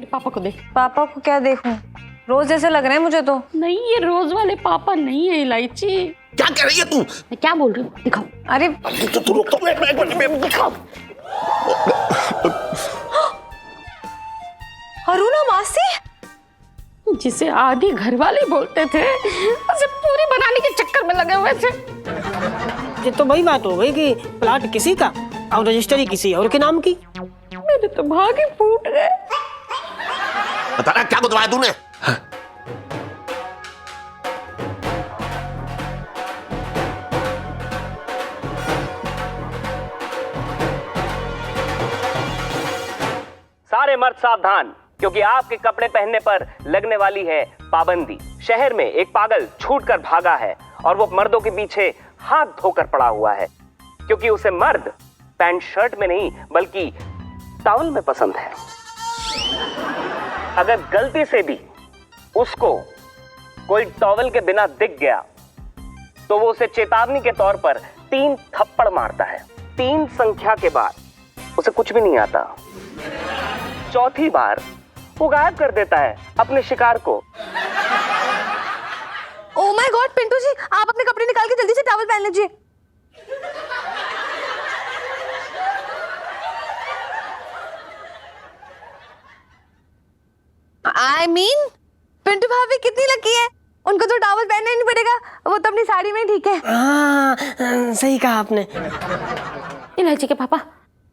पापा को देख। पापा को क्या देखूं? रोज जैसे लग रहे हैं मुझे तो। नहीं, ये रोज वाले पापा नहीं है इलायची। क्या कह रही है तू? मैं क्या बोल रही हूँ, दिखाओ। अरे तू रुक तो, एक मिनट दिखाओ। अरुणा मासी, जिसे आधी घर वाले बोलते थे, उसे पूरी बनाने के चक्कर में लगे हुए थे। ये तो वही बात हो गई कि प्लाट किसी का और रजिस्ट्री किसी और के नाम की। मेरे तो भागे फूट गए। बता ना क्या गुदवाया तूने? सारे मर्द सावधान, क्योंकि आपके कपड़े पहनने पर लगने वाली है पाबंदी। शहर में एक पागल छूटकर भागा है और वो मर्दों के पीछे हाथ धोकर पड़ा हुआ है, क्योंकि उसे मर्द पैंट शर्ट में नहीं बल्कि टॉवल में पसंद है। अगर गलती से भी उसको कोई टॉवल के बिना दिख गया तो वो उसे चेतावनी के तौर पर 3 थप्पड़ मारता है। 3 संख्या के बाद उसे कुछ भी नहीं आता। चौथी बार वो गायब कर देता है अपने शिकार को। Oh my God Pintu ji, आप अपने कपड़े निकाल के जल्दी से टॉवल पहन लीजिए। I mean, पिंटू भाभी कितनी लकी है, उनको तो टॉवल पहनना ही नहीं पड़ेगा, वो तो अपनी साड़ी में ही ठीक है। हाँ, सही कहा आपने। इलायची के पापा,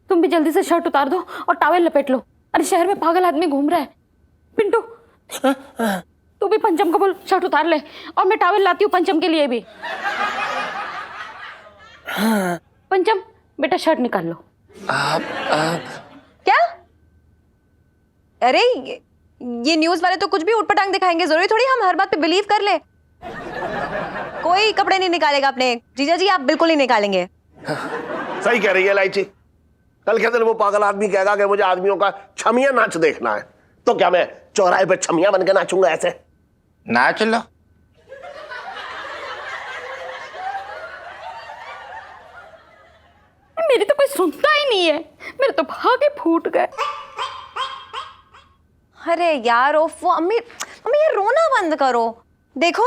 तुम भी जल्दी से शर्ट उतार दो और टॉवल लपेट लो। अरे शहर में पागल आदमी घूम रहा है। पिंटू, तू भी पंचम को बोल शर्ट उतार ले, और मैं टॉवल लाती हूँ पंचम के लिए भी। पंचम बेटा शर्ट निकाल लो। क्या? अरे ये न्यूज वाले तो कुछ भी उटपटांग दिखाएंगे, जरूरी थोड़ी हम हर बात पे बिलीव कर ले। कोई कपड़े नहीं निकालेगा अपने जीजा जी, आप बिल्कुल नहीं निकालेंगे। सही कह रही है इलायची। कल के दिन वो पागल आदमी कहेगा कि मुझे आदमियों का छमिया नाच देखना है, तो क्या मैं चौराहे पे छमिया बन के नाचूंगा ऐसे? नाच लो। मेरी तो कोई सुनता ही नहीं है, मेरे तो भागे फूट गए। अरे यार ओफो, अम्मी अम्मी ये रोना बंद करो। देखो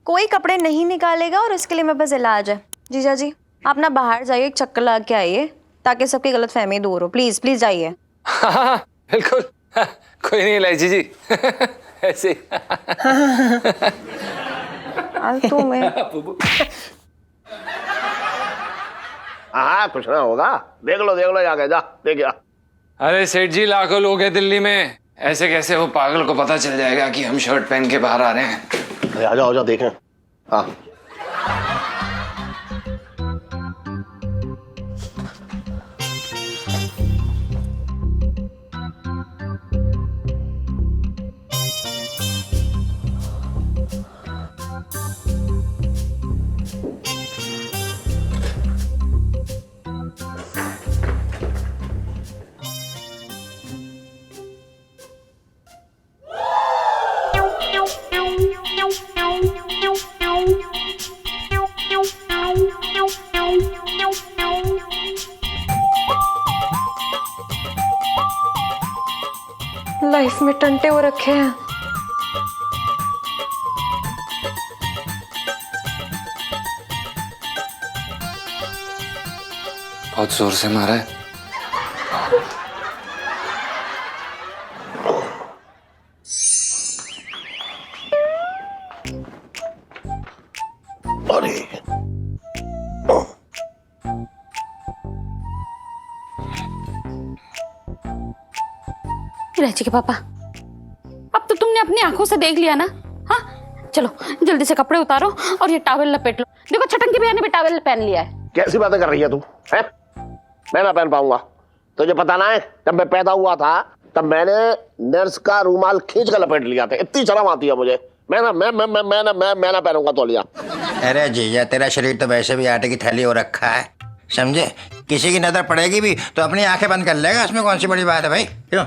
कोई कपड़े नहीं निकालेगा और इसके लिए मेरे पास इलाज है। जीजा जी आप ना बाहर जाइए, एक चक्कर लगा के आइए, ताकि सबकी गलतफहमी दूर हो। प्लीज प्लीज जाइए। हाँ, बिल्कुल। कोई नहीं इलायची जी। ऐसे तू मैं हाँ कुछ ना होगा, देख लो जाके, जा देख जा। अरे सेठ जी, लाखों लोग हैं दिल्ली में, ऐसे कैसे वो पागल को पता चल जाएगा कि हम शर्ट पहन के बाहर आ रहे हैं? अरे आ जाओ देखें। हाँ लाइफ में टंटे हो रखे हैं। बहुत जोर से मारा है। अरे इलायची के पापा, अब तो तुमने अपनी आंखों से देख लिया ना। हाँ चलो जल्दी से कपड़े उतारो और ये टॉवल लपेट लो। देखो छटंकी भैया ने भी टॉवल पहन लिया है। कैसी बातें कर रही है तू? है मैं ना पहन पाऊंगा? तुझे पता ना है, जब मैं पैदा हुआ था तब मैंने नर्स का रूमाल खींच कर लपेट लिया था। इतनी शर्म आती है मुझे। मैं ना पहनूंगा तौलिया। अरे जीजा, तेरा शरीर तो वैसे भी आटे की थैली हो रखा है, समझे? किसी की नजर पड़ेगी भी तो अपनी आंखें बंद कर लेगा, उसमें कौन सी बड़ी बात है भाई? क्यों?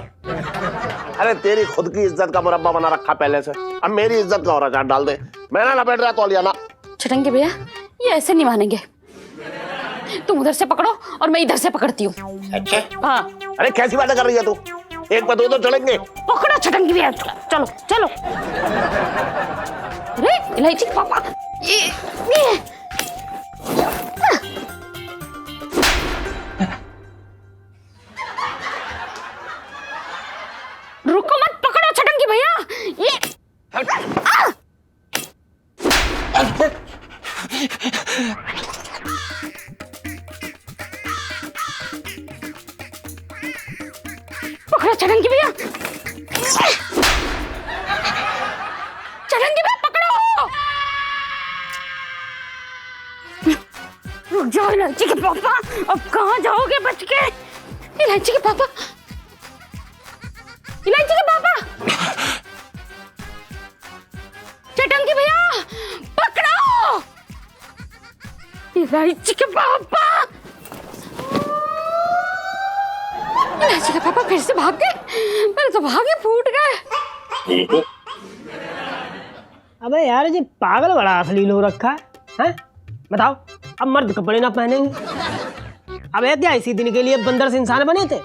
अरे तेरी खुद की इज्जत का मुरब्बा बना रखा पहले से, अब मेरी इज्जत का और अचार डाल दे। मैं ना लपेट रहा तौलिया ना। छटंकी भैया ये ऐसे नहीं मानेंगे, तुम उधर से पकड़ो और मैं इधर से पकड़ती हूँ। अच्छा हाँ अरे कैसी बातें कर रही है तू? एक पे दो चढ़ेंगे। पकड़ो छटंगी भैया, चलो चलो। अरे इलायची के पापा, ये रुको मत, पकड़ो छटंगी भैया, ये पकड़ो छटंगी भैया, छटंगी भैया पकड़ो। रुक जाओ इलायची के पापा, अब कहाँ जाओगे बच के? इलायची के पापा, इलायची के पापा, छटंगी भैया पकड़ो। इलायची के पापा, इलायची के पापा फिर से भाग गए। मेरे तो भागे फूट गए। अबे यार ये पागल बड़ा अश्लील हो रखा है, हैं? बताओ अब मर्द कपड़े ना पहनेंगे? अब क्या इसी दिन के लिए बंदर से इंसान बने थे?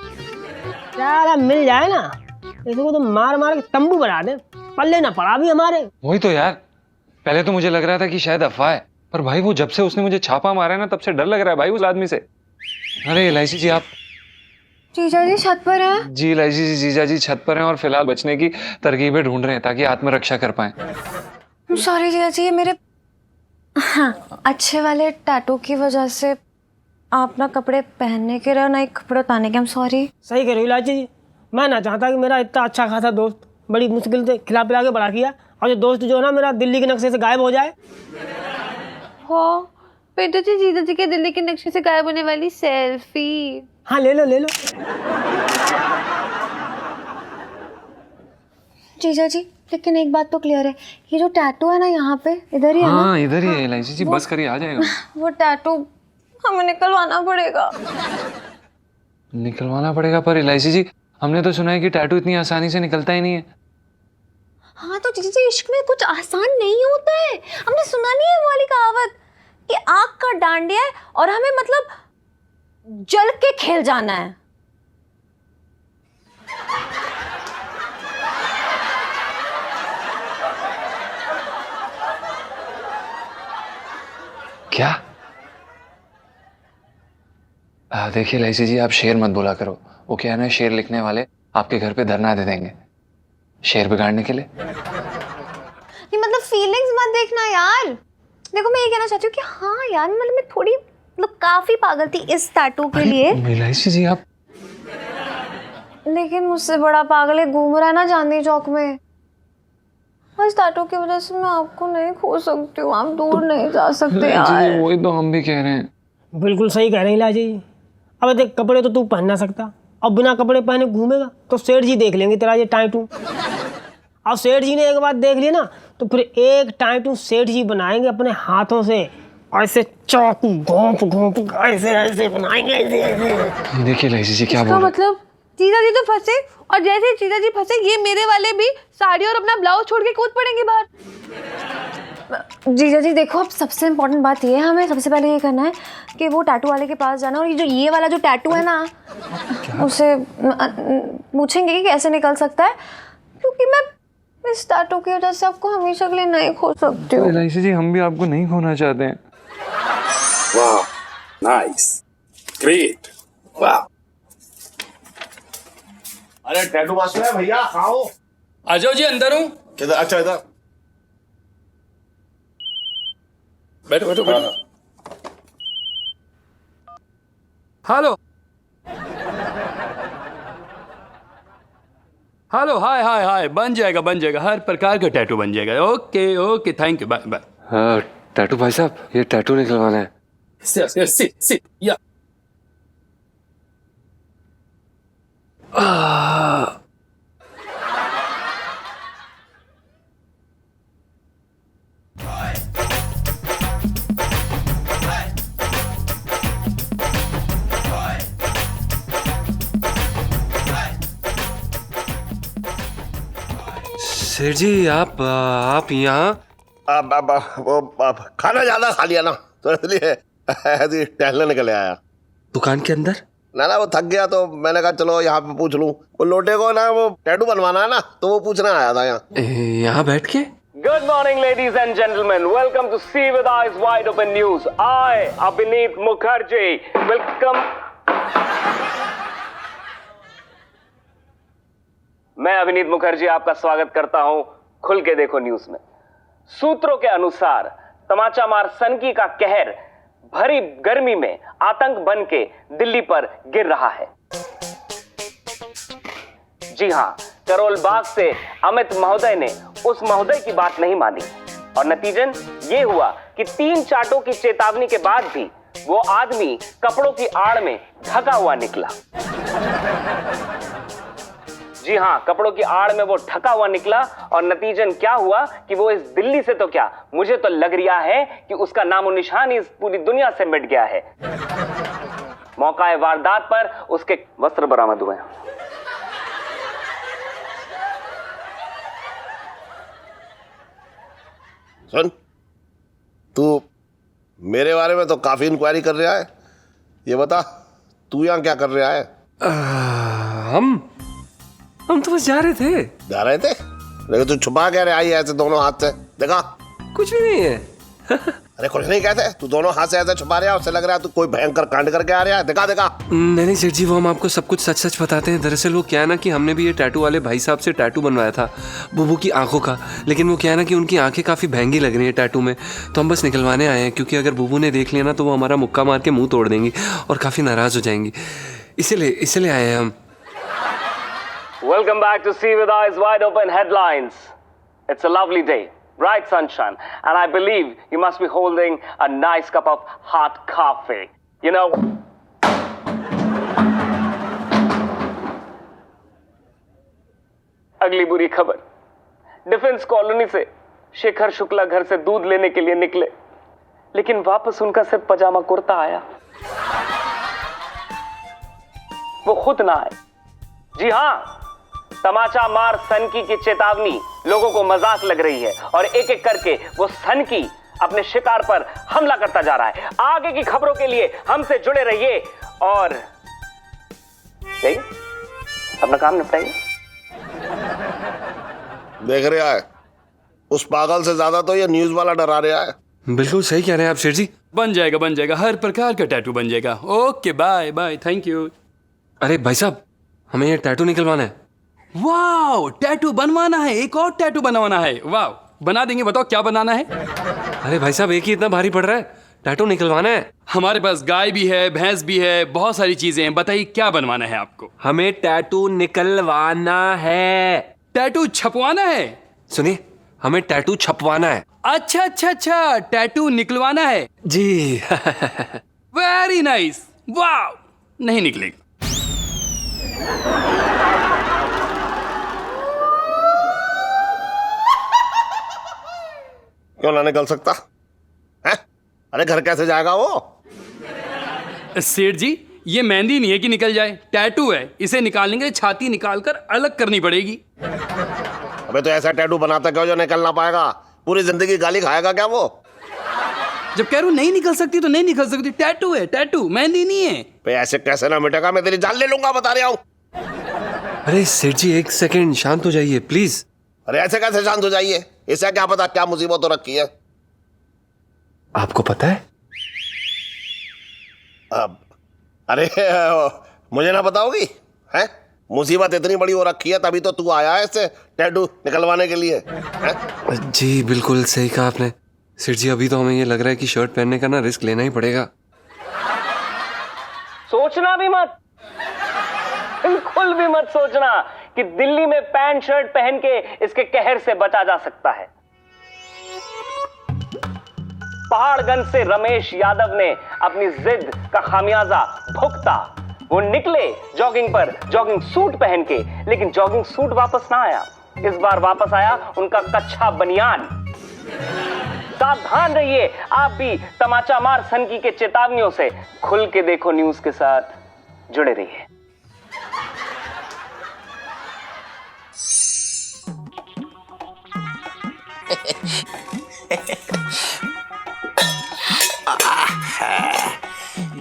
यार मिल जाए ना इसको तो मार मार के तंबू बना दे, पल्ले ना पड़ा भी हमारे। वही तो यार, पहले तो मुझे लग रहा था कि शायद अफवाह है, पर भाई वो जब से उसने मुझे छापा मारा है ना, तब से डर लग रहा है भाई उस आदमी से। अरे इलायची जी आप? जीजा जी छत पर है। जी इलायची जी, जीजा जी छत पर हैं और फिलहाल बचने की तरकीबें ढूंढ रहे हैं ताकि आत्मरक्षा कर पाए। सॉरी जीजा जी, ये मेरे अच्छे वाले टैटू की वजह से आप ना कपड़े पहनने के रहे हो ना एक कपड़े उतारने के। हम सॉरी। सही कह रही हो इलायची जी, मैं ना चाहता कि मेरा इतना अच्छा खासा दोस्त बड़ी मुश्किल से खिला पिला के बड़ा किया, और ये दोस्त जो है ना मेरा दिल्ली के नक्शे से गायब हो जाए। हो फिर तो जीजा जी के दिल्ली के नक्शे से गायब होने वाली सेल्फी। हाँ ले लो ले लो। जीजा जी लेकिन एक बात तो क्लियर है, ये जो टैटू है ना यहाँ पे इधर ही है ना? हाँ इधर ही है इलायची जी, बस करिए आ जाएगा। वो टैटू हमें निकलवाना पड़ेगा। निकलवाना पड़ेगा? पर इलायची जी हमने तो सुना है कि टैटू इतनी आसानी से निकलता ही नहीं है। हाँ तो जीजा जी इश्क में कुछ आसान नहीं होता है। हमने सुना नहीं है वो वाली कहावत कि आग का डांडिया है और हमें मतलब जल के खेल जाना है। क्या? देखिए इलायची जी आप शेर मत बोला करो, वो क्या है ना, शेर लिखने वाले आपके घर पे धरना दे देंगे शेर बिगाड़ने के लिए। नहीं मतलब फीलिंग्स मत देखना यार। देखो मैं ये कहना चाहती हूँ कि हाँ यार मतलब मैं थोड़ी मतलब काफी पागल थी इस टैटू के लिए। इलायची जी आप? लेकिन मुझसे बड़ा पागल है घूम रहा है ना चांदनी चौक में। इस टैटू की वजह से मैं आपको नहीं खो सकती हूँ, आप दूर नहीं जा सकते यार। वही तो हम भी कह रहे हैं। बिल्कुल सही कह रहे हैं इलायची जी। अब देख कपड़े तो तू पहन ना सकता, अब बिना कपड़े पहने घूमेगा तो सेठ जी देख लेंगे तेरा ये टाइटू। और सेठ जी ने एक बार देख लिया ना तो फिर एक टाइटू सेठ जी बनाएंगे अपने हाथों से, ऐसे चाकू घोंप घोंप ऐसे ऐसे बनाएंगे ऐसे ऐसे। देखिए इलायची जी क्या बोल इसका रहे हैं। मतलब जीजा जी तो फंसे और जैसे जीजा जी फंसे ये मेरे वाले भी साड़ी और अपना ब्लाउज छोड़ के कूद पड़ेंगे बाहर। जीजा जी देखो अब सबसे इम्पोर्टेंट बात ये है, हमें सबसे पहले ये करना है कि वो टैटू वाले के पास जाना और ये वाला जो टैटू है ना उसे पूछेंगे कि कैसे निकल सकता है, क्योंकि मैं इस टैटू की वजह से आपको हमेशा के लिए नहीं खो सकती हूँ। इलायची जी हम भी आपको नहीं खोना चाहते हैं। वाह नाइस ग्रेट वाह। अरे टैटू मास्टर है भैया, खाओ। आ जाओ जी अंदर हूँ। किधर? अच्छा इधर बैठो बैठो बैठो। हेलो हेलो हाय हाय हाय, बन जाएगा हर प्रकार का टैटू बन जाएगा। Okay okay thank you bye bye. Tattoo भाई साहब ये टैटू निकलवाना है। सिट या सेठ जी आप यहाँ? अब खाना ज्यादा खा लिया ना तो इसलिए ऐसे ही टहलने निकले आया। दुकान के अंदर? ना वो थक गया तो मैंने कहा चलो यहाँ पे पूछ लूं। वो लोटे को ना वो टैटू बनवाना है ना, तो वो पूछना आया था यहाँ। यहाँ बैठ के? Good morning, ladies and gentlemen. Welcome to See with Eyes Wide Open News. I, Abhineet Mukherjee, welcome. मैं अभिनीत मुखर्जी आपका स्वागत करता हूं खुल के देखो न्यूज में। सूत्रों के अनुसार तमाचा मार सनकी का कहर भरी गर्मी में आतंक बन के दिल्ली पर गिर रहा है। जी हां, करोल बाग से अमित महोदय ने उस महोदय की बात नहीं मानी और नतीजन ये हुआ कि 3 चाटों की चेतावनी के बाद भी वो आदमी कपड़ों की आड़ में ढका हुआ निकला। जी हां, कपड़ों की आड़ में वो ढका हुआ निकला और नतीजन क्या हुआ कि वो इस दिल्ली से तो क्या, मुझे तो लग रहा है कि उसका नामो निशान इस पूरी दुनिया से मिट गया है। मौका वारदात पर उसके वस्त्र बरामद हुए। सुन, तू मेरे बारे में तो काफी इंक्वायरी कर रहा है। ये बता, तू यहाँ क्या कर रहा है? हम तो बस जा रहे थे। जा रहे थे? लेकिन तू छुपा क्या रहा है ऐसे दोनों हाथ से? देखा कुछ भी नहीं है। अरे कुछ नहीं कहते, तू दोनों हाथ से ऐसे छुपा रहा है, उससे लग रहा है तू कोई भयंकर कांड करके आ रहा है। देखा देखा। नहीं सेठ जी, वो हम आपको सब कुछ सच सच बताते हैं। दरअसल वो क्या है ना कि हमने भी ये टैटू वाले भाई साहब से टैटू बनवाया था बुबू की आंखों का, लेकिन वो क्या है ना कि उनकी आंखें काफ़ी महंगी लग रही हैं टैटू में, तो हम बस निकलवाने आए हैं क्योंकि अगर बुबू ने देख लिया ना तो वो हमारा मुक्का मार के मुंह तोड़ देंगी और काफ़ी नाराज़ हो जाएंगी, इसीलिए आए हैं हम। Welcome back to See with Eyes Wide Open Headlines. It's a lovely day, bright sunshine, and I believe you must be holding a nice cup of hot coffee. You know, अगली बुरी खबर, डिफेंस कॉलोनी से शेखर शुक्ला घर से दूध लेने के लिए निकले, लेकिन वापस उनका सिर्फ पजामा कुर्ता आया। वो खुद ना आए। जी हां, तमाचा मार सनकी की चेतावनी लोगों को मजाक लग रही है और एक एक करके वो सनकी अपने शिकार पर हमला करता जा रहा है। आगे की खबरों के लिए हमसे जुड़े रहिए और अपना काम निपटाइए। देख रहा है, उस पागल से ज्यादा तो ये न्यूज वाला डरा रहा है। बिल्कुल सही कह रहे हैं आप शेर जी। बन जाएगा, हर प्रकार का टैटू बन जाएगा। Okay, bye bye, thank you. अरे भाई साहब, हमें ये टैटू निकलवाना है। वाओ, टैटू बनवाना है, एक और टैटू बनवाना है। वाओ, बना देंगे, बताओ क्या बनाना है? अरे भाई साहब, एक ही इतना भारी पड़ रहा है, टैटू निकलवाना है। हमारे पास गाय भी है, भैंस भी है, बहुत सारी चीजें हैं। बताइए क्या बनवाना है आपको? हमें टैटू निकलवाना है। टैटू छपवाना है? सुनिए, हमें टैटू छपवाना है। अच्छा, टैटू निकलवाना है जी। Very nice. वाओ, नहीं निकलेगा। क्यों ना निकल सकता है? अरे घर कैसे जाएगा वो? सेठ जी, ये मेहंदी नहीं है कि निकल जाए, टैटू है। इसे निकालने के लिए छाती निकालकर अलग करनी पड़ेगी। अबे तो ऐसा टैटू बनाता क्यों जो निकल ना पाएगा? पूरी जिंदगी गाली खाएगा क्या वो? जब कह रहा हूं नहीं निकल सकती तो नहीं निकल सकती। टैटू है, टैटू, मेहंदी नहीं है। पे ऐसे कैसे ना मिटेगा? मैं तेरी जान ले लूंगा, बता रहा हूं। अरे सेठ जी, एक सेकंड शांत हो जाइए प्लीज। अरे ऐसे कैसे शांत हो जाइए? इसे क्या पता क्या मुसीबत हो रखी है। आपको पता है? अब अरे मुझे ना बताओगी? हैं? मुसीबत इतनी बड़ी हो रखी है, तभी तो तू आया है इसे टैटू निकलवाने के लिए। हैं? जी बिल्कुल सही कहा आपने। सेठ जी, अभी तो हमें ये लग रहा है कि शर्ट पहनने का ना रिस्क लेना ही पड़ेगा। सोचना भी मत, बिल्कुल भी मत सोचना कि दिल्ली में पैंट शर्ट पहन के इसके कहर से बचा जा सकता है। पहाड़गंज से रमेश यादव ने अपनी जिद का खामियाजा भुगता। वो निकले जॉगिंग पर जॉगिंग सूट पहन के, लेकिन जॉगिंग सूट वापस ना आया। इस बार वापस आया उनका कच्चा बनियान। सावधान रहिए आप भी तमाचा मार सनकी के चेतावनियों से। खुल के देखो न्यूज के साथ जुड़े रहिए।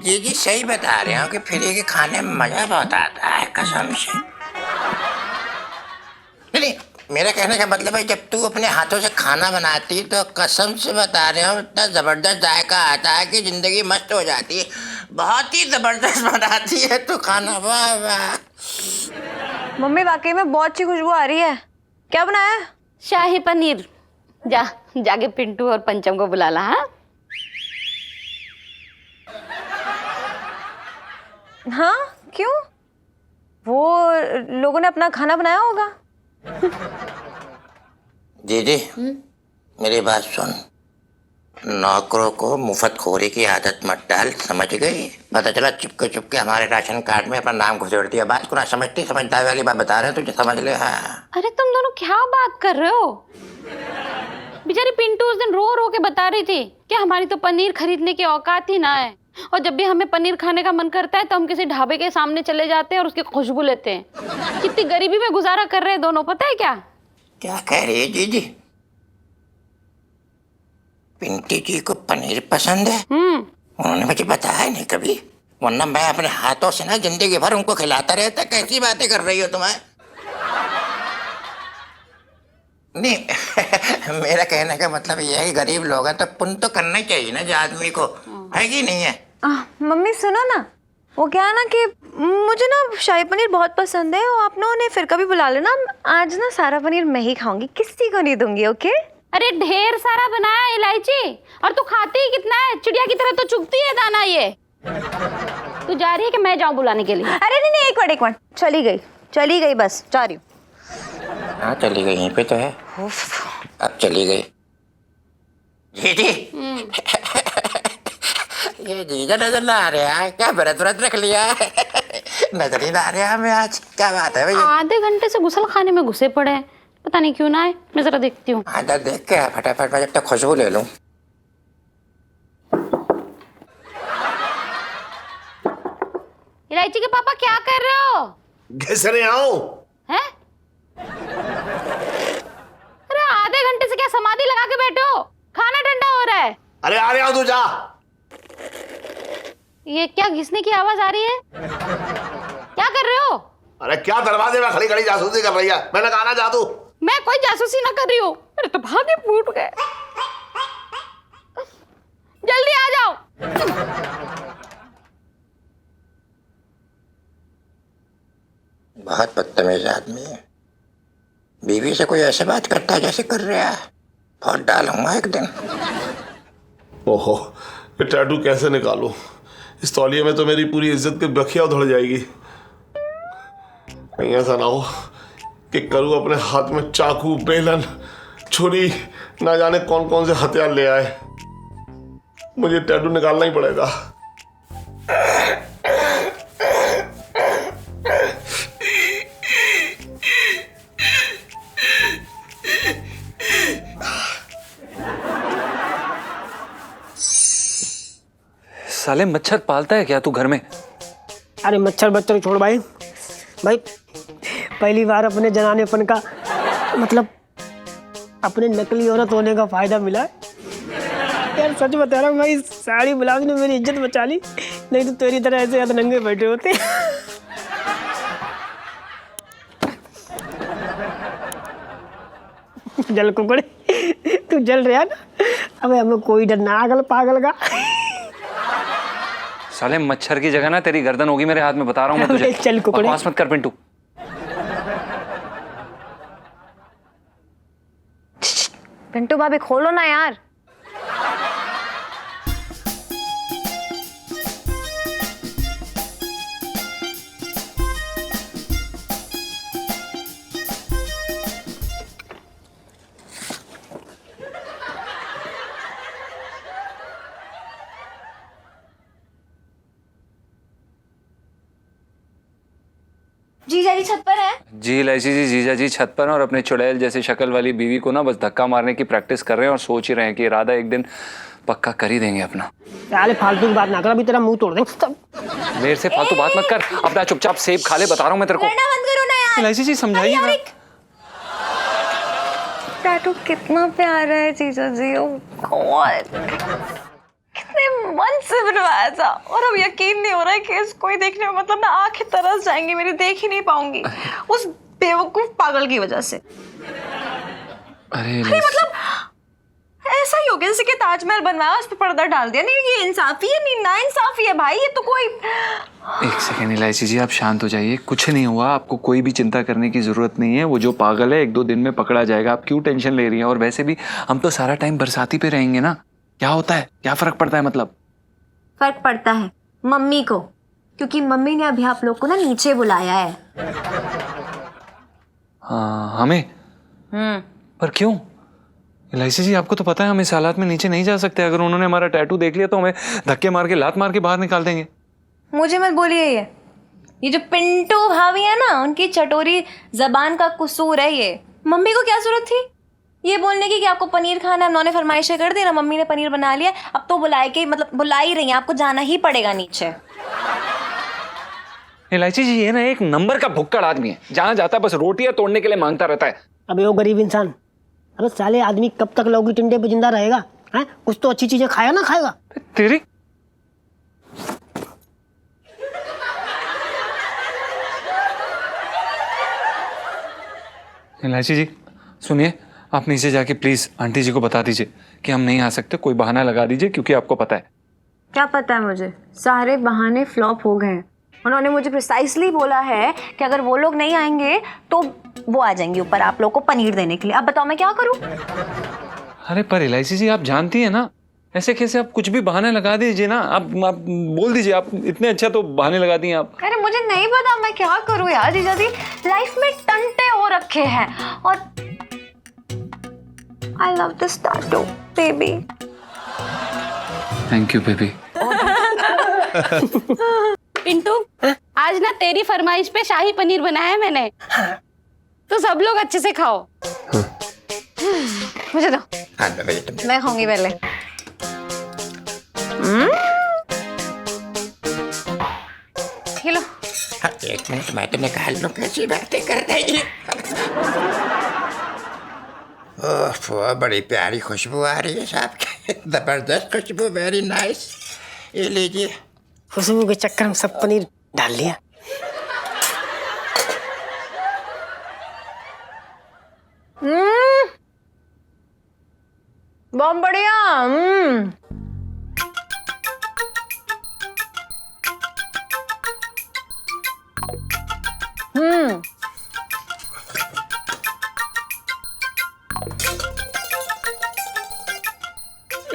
जी जी सही बता रहे हो कि फ्री के खाने में मजा बहुत आता है कसम से। नहीं, मेरा कहने का मतलब है जब तू अपने हाथों से खाना बनाती तो कसम से बता रहे हो इतना जबरदस्त जायका आता है कि जिंदगी मस्त हो जाती है। बहुत ही जबरदस्त बनाती है तू खाना, वाह वाह। मम्मी वाकई में बहुत अच्छी खुशबू आ रही है। क्या बनाया है? शाही पनीर। जाके पिंटू और पंचम को बुला ला। हाँ हाँ क्यों? वो लोगों ने अपना खाना बनाया होगा। दीदी मेरी बात सुन, नौकरों को मुफ्तखोरी की आदत मत डाल, समझ गई? पता चला चुपके हमारे राशन कार्ड में अपना नाम घुसेड़ दिया। बात को ना समझती, समझदारी वाली बात बता रहे हो, तुझे समझ ले। हाँ अरे तुम दोनों क्या बात कर रहे हो? बेचारी पिंटू उस दिन रो रो के बता रही थी कि हमारी तो पनीर खरीदने की औकात ही ना है, और जब भी हमें पनीर खाने का मन करता है तो हम किसी ढाबे के सामने चले जाते हैं और उसकी खुशबू लेते हैं। कितनी गरीबी में गुजारा कर रहे हैं दोनों, पता है क्या? क्या कह रही है जीजी? पिंटी जी को पनीर पसंद है? उन्होंने मुझे बताया नहीं कभी, वरना मैं अपने हाथों से ना जिंदगी भर उनको खिलाता रहता। कैसी बातें कर रही हो तुम्हें? नहीं मेरा कहने का मतलब ये है कि गरीब लोग हैं तो पुण्य तो करना चाहिए ना जो आदमी को, है कि नहीं है? मम्मी सुनो ना, वो क्या है ना कि मुझे ना शाही पनीर बहुत पसंद है और आप लोगों ने फिर कभी बुला लेना। आज ना सारा पनीर मैं ही खाऊंगी, किसी को नहीं दूंगी। ओके? अरे ढेर सारा बनाया इलायची, और तू खाती ही कितना है? चिड़िया की तरह तो चुगती है दाना ये। तू जा रही है कि मैं जाऊं बुलाने के लिए? अरे नहीं एक मिनट, चली गई बस, जा रही हूँ। हाँ चली गई, यहीं पे तो है। अब चली गई दीदी। ये जीजा नजर ना आ रहा है क्या? व्रत रख लिया है? नजर ही ना आ रहा हमें आज। क्या बात है भैया? आधे घंटे से गुसल खाने में घुसे पड़े हैं, पता नहीं क्यों ना आए। मैं जरा देखती हूँ। आधा देख के फटाफट मैं जब तक खुशबू ले लूं। इलायची के पापा क्या कर रहे हो? घिसने आओ। हैं? अरे आधे घंटे से क्या समाधि लगा के बैठे हो? खाना ठंडा हो रहा है। अरे आ रहा हूं, तू जा। ये क्या घिसने की आवाज आ रही है? क्या कर रहे हो? अरे क्या दरवाजे में खड़ी खड़ी जासूसी कर रही है? मैंने कहा ना जा तू। मैं कोई जासूसी ना कर रही हूँ, मेरे तो भागे फूट गए। जल्दी आ जाओ। बहुत बदतमीज आदमी है। बीवी से कोई ऐसे बात करता है जैसे कर रहा है। बहुत डालूंगा एक दिन। ओहो, ये टैटू कैसे निकालूं? इस तौलिए में तो मेरी पूरी इज्जत की बखिया उधड़ जाएगी। कहीं ऐसा ना हो कि करूँ अपने हाथ में चाकू, बेलन, छुरी, ना जाने कौन कौन से हथियार ले आए। मुझे टैटू निकालना ही पड़ेगा। साले मच्छर पालता है क्या तू घर में? अरे मच्छर बच्चर छोड़ भाई। पहली बार अपने जनानेपन का मतलब अपने नकली औरत होने का फायदा मिला है। यार सच बता रहा हूँ भाई, साड़ी ब्लाउज ने मेरी इज्जत बचा ली, नहीं तो तेरी तरह ऐसे नंगे बैठे होते। जल कुकड़े, तू जल रहा ना? अबे हमें कोई डर ना आगल पागल का। साले मच्छर की जगह ना तेरी गर्दन होगी मेरे हाथ में, बता रहा हूँ मैं तुझे। चल कुकड़े। बकवास मत कर पिंटू। पिंटू भाभी खोलो ना यार। जीजा जी छत पर है? जी इलायची जी, जीजा जी छत पर हैं और अपने चुड़ैल जैसी शक्ल वाली बीवी को ना बस धक्का मारने की प्रैक्टिस कर रहे हैं और सोच ही रहे हैं कि इरादा एक दिन पक्का कर ही देंगे अपना। साले फालतू की बात ना कर, अभी तेरा मुंह तोड़ देंगे सब। मेरे से फालतू बात मत कर, अपना चुपचाप सेब खा ले, बता रहा हूँ मैं तेरे को। लड़ना बंद करो ना यार। इलायची जी समझाइए ना। टैटू कितना प्यारा है जीजा जी। ओह गॉड, कितने मन से बनवाया था और अब यकीन नहीं हो रहा है कि इसको ही देखने में मतलब ना आंखें तरस जाएंगी मेरी, देख ही नहीं पाऊंगी उस बेवकूफ पागल की वजह से। अरे मतलब ऐसा ही हो गया जैसे कि ताजमहल बनवाया उस पर पर्दा डाल दिया। नहीं ये इंसाफी है, नहीं ना इंसाफी है भाई, ये तो कोई। एक सेकेंड इलायची जी, आप शांत हो जाइए, कुछ नहीं हुआ, आपको कोई भी चिंता करने की जरूरत नहीं है। वो जो पागल है 1-2 दिन में पकड़ा जाएगा, आप क्यों टेंशन ले रही हैं? और वैसे भी हम तो सारा टाइम बरसाती पे रहेंगे ना, क्या होता है, क्या फर्क पड़ता है? मतलब फर्क पड़ता है मम्मी को, क्योंकि मम्मी ने अभी आप लोग को ना नीचे बुलाया है। हाँ हमें? पर क्यों? इलायची जी आपको तो पता है हम इस हालात में नीचे नहीं जा सकते। अगर उन्होंने हमारा टैटू देख लिया तो हमें धक्के मार के, लात मार के बाहर निकाल देंगे। मुझे मत बोलिए, ये जो पिंटू भाभी है ना, उनकी चटोरी जबान का कसूर है ये। मम्मी को क्या जरूरत थी ये बोलने की कि आपको पनीर खाना है? उन्होंने फरमाइशें कर दी ना, मम्मी ने पनीर बना लिया, अब तो बुलाए के मतलब बुला ही रही है, आपको जाना ही पड़ेगा नीचे। इलायची जी ये ना एक नंबर का भुक्कड़ आदमी है, जहां जाता है बस रोटियां तोड़ने के लिए मांगता रहता है। अबे वो गरीब इंसान, अरे साले आदमी कब तक लौकी टिंडे पे जिंदा रहेगा? हैं? कुछ तो अच्छी चीजें खाएगा ना खाएगा। तेरी इलायची जी सुनिए, आप नीचे जाके प्लीज आंटी जी को बता दीजिए कि हम नहीं आ सकते, कोई बहाना लगा दीजिए, क्योंकि आपको पता है। क्या पता है मुझे, सारे बहाने फ्लॉप हो गए। उन्होंने मुझे प्रिसाइसली बोला है कि अगर वो लोग नहीं आएंगे तो वो आ जाएंगे ऊपर आप लोग को पनीर देने के लिए। अब बताओ मैं क्या करूं? अरे पर इलायची जी आप जानती है ना, ऐसे कैसे आप कुछ भी बहाने लगा दीजिए ना। आप बोल दीजिए, आप इतने अच्छा तो बहाने लगा दिए आप। अरे मुझे नहीं पता मैं क्या करूं यार। जीजा जी लाइफ में टंटे हो रखे हैं और I love this tattoo baby. Thank you baby. Pintu आज ना तेरी फरमाइश पे शाही पनीर बनाया है मैंने, तो सब लोग अच्छे से खाओ। मुझे दो, हाँ बेटा, मैं खाऊंगी पहले। ये लो। हाँ, 1 मिनट मैं तो निकाल लूं, कैसी बातें कर रही है। ओह बड़ी प्यारी खुशबू आ रही है साहब की, जबरदस्त खुशबू, वेरी नाइस। ये लीजिए। खुशबू के चक्कर में सब पनीर डाल लिया। बहुत बढ़िया।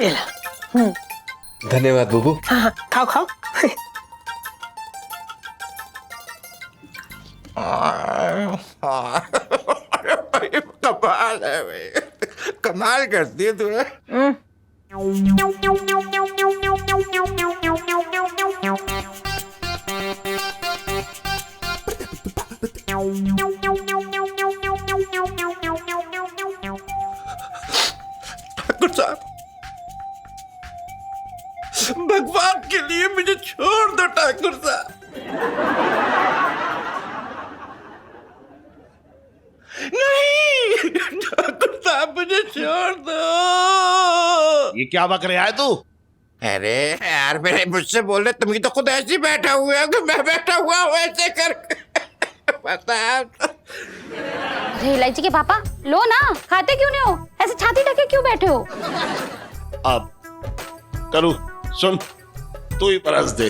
ये ला। धन्यवाद बुबू। हाँ हाँ खाओ खाओ। कमाल है भाई, कमाल करती है तू। ठाकुर साहब, भगवान के लिए मुझे छोड़ दो ठाकुर साहब। नहीं ठाकुर साहब मुझे छोड़ दो। ये क्या बक रहा है तू? अरे यार मेरे मुझसे बोल रहे, तुम ही तो खुद ऐसे बैठा हुए हो कि मैं बैठा हुआ हूँ ऐसे कर। पता है। अरे इलायची के पापा लो ना, खाते क्यों नहीं हो? ऐसे छाती ढके क्यों बैठे हो? अब करूँ, सुन, तू ही परस दे।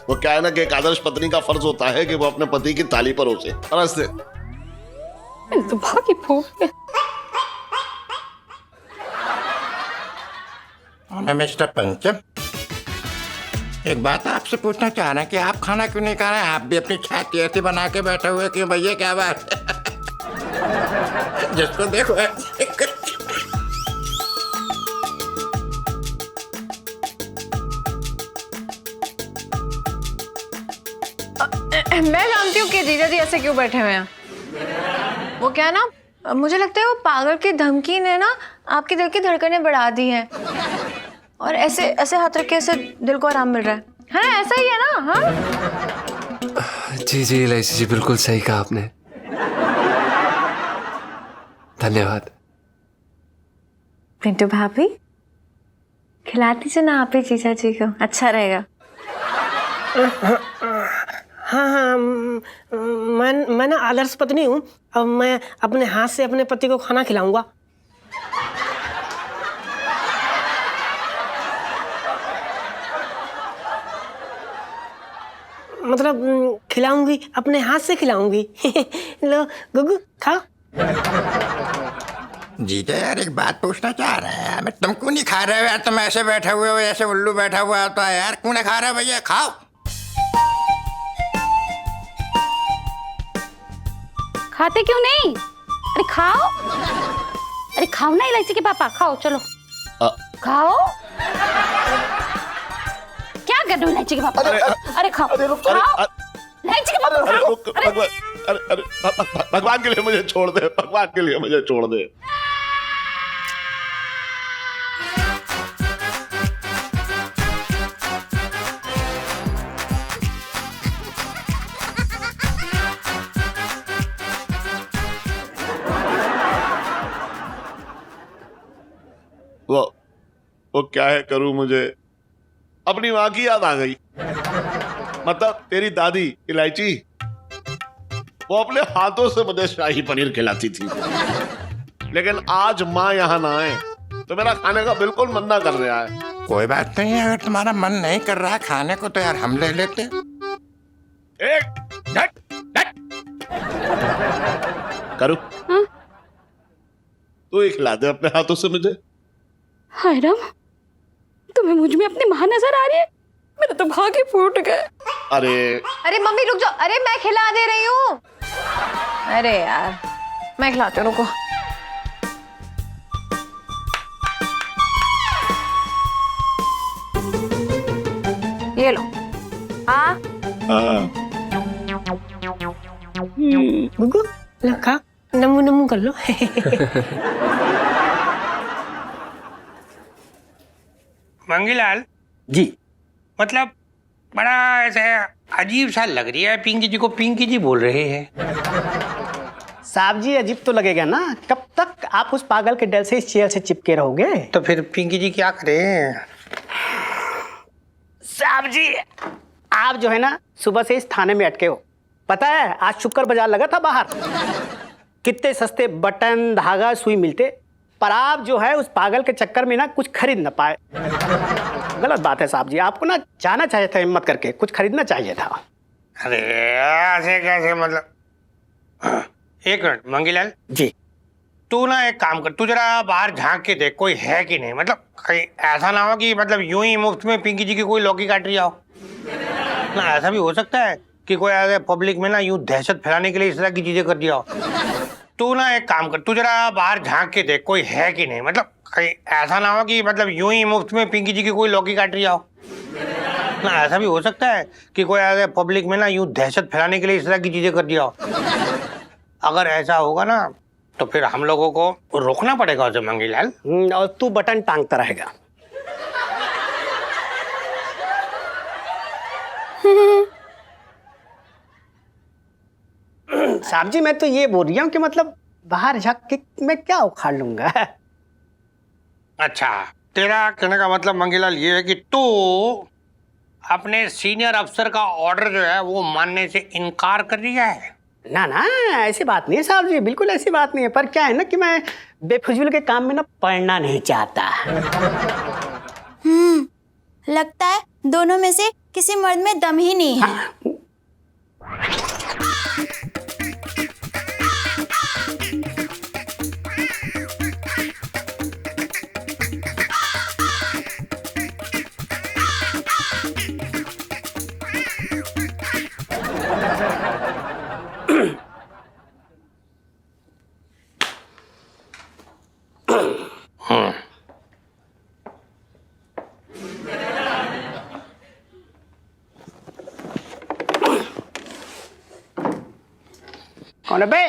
वो क्या है ना कि एक आदर्श पत्नी का फर्ज होता है कि वो अपने पति की ताली परोसे। परस दे। तो भागी फूक। मिस्टर पंचम, एक बात आपसे पूछना चाह रहे हैं कि आप खाना क्यों नहीं खा रहे हैं? आप भी अपनी छाती ऐसी बना के बैठे हुए क्यों भैया? क्या बात है? जिसको देखो ऐसे मैं जानती हूँ कि जीजा जी ऐसे क्यों बैठे हुए हैं। वो क्या ना, मुझे लगता है वो पागल की धमकी ने ना आपके दिल की धड़कनें बढ़ा दी हैं और ऐसे ऐसे हाथ रख के ऐसे दिल को आराम मिल रहा है ना? ऐसा ही है ना? हाँ जी जी इलायची जी, बिल्कुल सही कहा आपने। धन्यवाद। पिंटू भाभी, खिला दीजिए ना आप ही जीजा जी को, अच्छा रहेगा। हाँ हाँ, मैं ना आदर्श पत्नी हूँ। अब मैं अपने हाथ से अपने पति को खाना खिलाऊंगा। मतलब खिलाऊंगी, अपने हाथ से खिलाऊंगी। लो गुगु खाओ। जीजा यार एक बात पूछना चाह रहे हैं यार, मैं तुमको नहीं खा रहे हो यार, तुम ऐसे बैठे हुए हो ऐसे उल्लू बैठा हुआ होता है यार, क्यों नहीं खा रहे हो भैया, खाओ। खाते क्यों नहीं? अरे खाओ, अरे खाओ ना इलायची के पापा, खाओ चलो खाओ। क्या कर रहे हो इलायची के पापा? अरे खाओ, खाओ इलायची के पापा, खाओ। अरे भगवान के लिए मुझे छोड़ दे, भगवान के लिए मुझे छोड़ दे। वो क्या है करूं, मुझे अपनी माँ की याद आ गई। मतलब तेरी दादी इलायची, वो अपने हाथों से मुझे शाही पनीर खिलाती थी। लेकिन आज माँ यहाँ ना आए तो मेरा खाने का बिल्कुल मन ना कर रहा है। कोई बात नहीं, अगर तुम्हारा मन नहीं कर रहा खाने को तो यार हम ले लेते। करूं? तू ही खिला दे अपने हाथों से मुझे। हाय राम, तुम्हें मुझ में अपनी माँ नजर आ रही है? मेरे तो भागे फूट गए। अरे मम्मी रुक जाओ, अरे मैं खिला दे रही हूँ। अरे यार मैं खिलाती हूँ, रुको। ये लो। हाँ गुगु लो खा, नमू नमू कर लो। मंगीलाल जी। मतलब बड़ा ऐसा अजीब सा लग रही है, पिंकी जी को पिंकी जी बोल रहे हैं। साहब जी अजीब तो लगेगा ना, कब तक आप उस पागल के डर से इस चेयर से चिपके रहोगे? तो फिर पिंकी जी क्या करें? साहब जी आप जो है ना सुबह से इस थाने में अटके हो। पता है आज शुक्र बाजार लगा था बाहर, कितने सस्ते बटन धागा सुई मिलते, पर आप जो है उस पागल के चक्कर में ना कुछ खरीद ना पाए। गलत बात है साहब जी, आपको ना जाना चाहिए था हिम्मत करके, कुछ खरीदना चाहिए था। अरे ऐसे कैसे, मतलब एक मिनट मंगीलाल जी, तू ना एक काम कर, तू जरा बाहर झांक के देख कोई है कि नहीं। मतलब कहीं ऐसा ना हो कि मतलब यूं ही मुफ्त में पिंकी जी की कोई लौकी काट रही हो ना। ऐसा भी हो सकता है कि कोई आगे पब्लिक में ना यूं दहशत फैलाने के लिए इस तरह की चीजें कर दिया हो। तू ना एक काम कर, तू जरा बाहर झांक के देख कोई है कि नहीं। मतलब कहीं ऐसा ना हो कि मतलब यूं ही मुफ्त में पिंकी जी की कोई लौकी काट रही हो ना। ऐसा भी हो सकता है कि कोई आगे पब्लिक में ना यूं दहशत फैलाने के लिए इस तरह की चीजें कर दिया हो। अगर ऐसा होगा ना तो फिर हम लोगों को रोकना पड़ेगा उसे मंगीलाल। और तू बटन टांगता रहेगा। साहब जी मैं तो ये बोल रही हूँ कि मतलब बाहर झांक के मैं क्या उखाड़ लूंगा। अच्छा, तेरा कहने का मतलब मंगीलाल ये है कि तू अपने सीनियर अफसर का ऑर्डर जो है वो मानने से इनकार कर दिया है। ना ना ऐसी बात नहीं है साहब जी, बिल्कुल ऐसी बात नहीं है, पर क्या है ना कि मैं बेफिजूल के काम में ना पढ़ना नहीं चाहता। लगता है दोनों में से किसी मर्द में दम ही नहीं है। कौन है बे?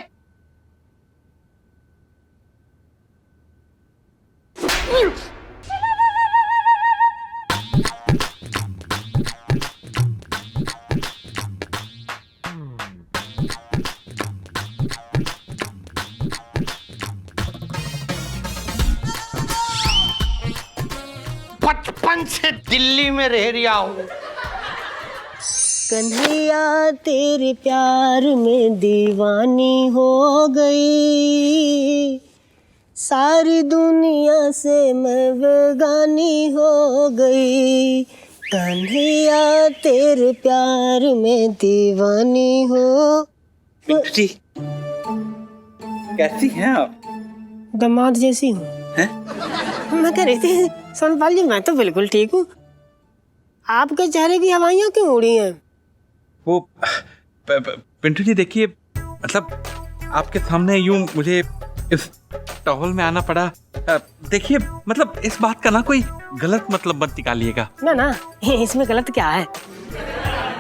बचपन से दिल्ली में रह रहा हूँ। कन्हैया तेरे प्यार में दीवानी हो गई, सारी दुनिया से मैं बेगानी हो गई। कन्हैया तेरे प्यार में दीवानी हो। जी कैसी हैं आप? दामाद जैसी हूँ। मैं कह रही थी सोनपाल जी, मैं तो बिल्कुल ठीक हूँ, आपके चेहरे की हवाइयाँ क्यों उड़ी हैं? वो पिंटू जी देखिए, मतलब आपके सामने यूं मुझे इस टॉवल में आना पड़ा। देखिए मतलब इस बात का ना कोई गलत मतलब मत निकालिएगा। ना ना, इसमें गलत क्या है?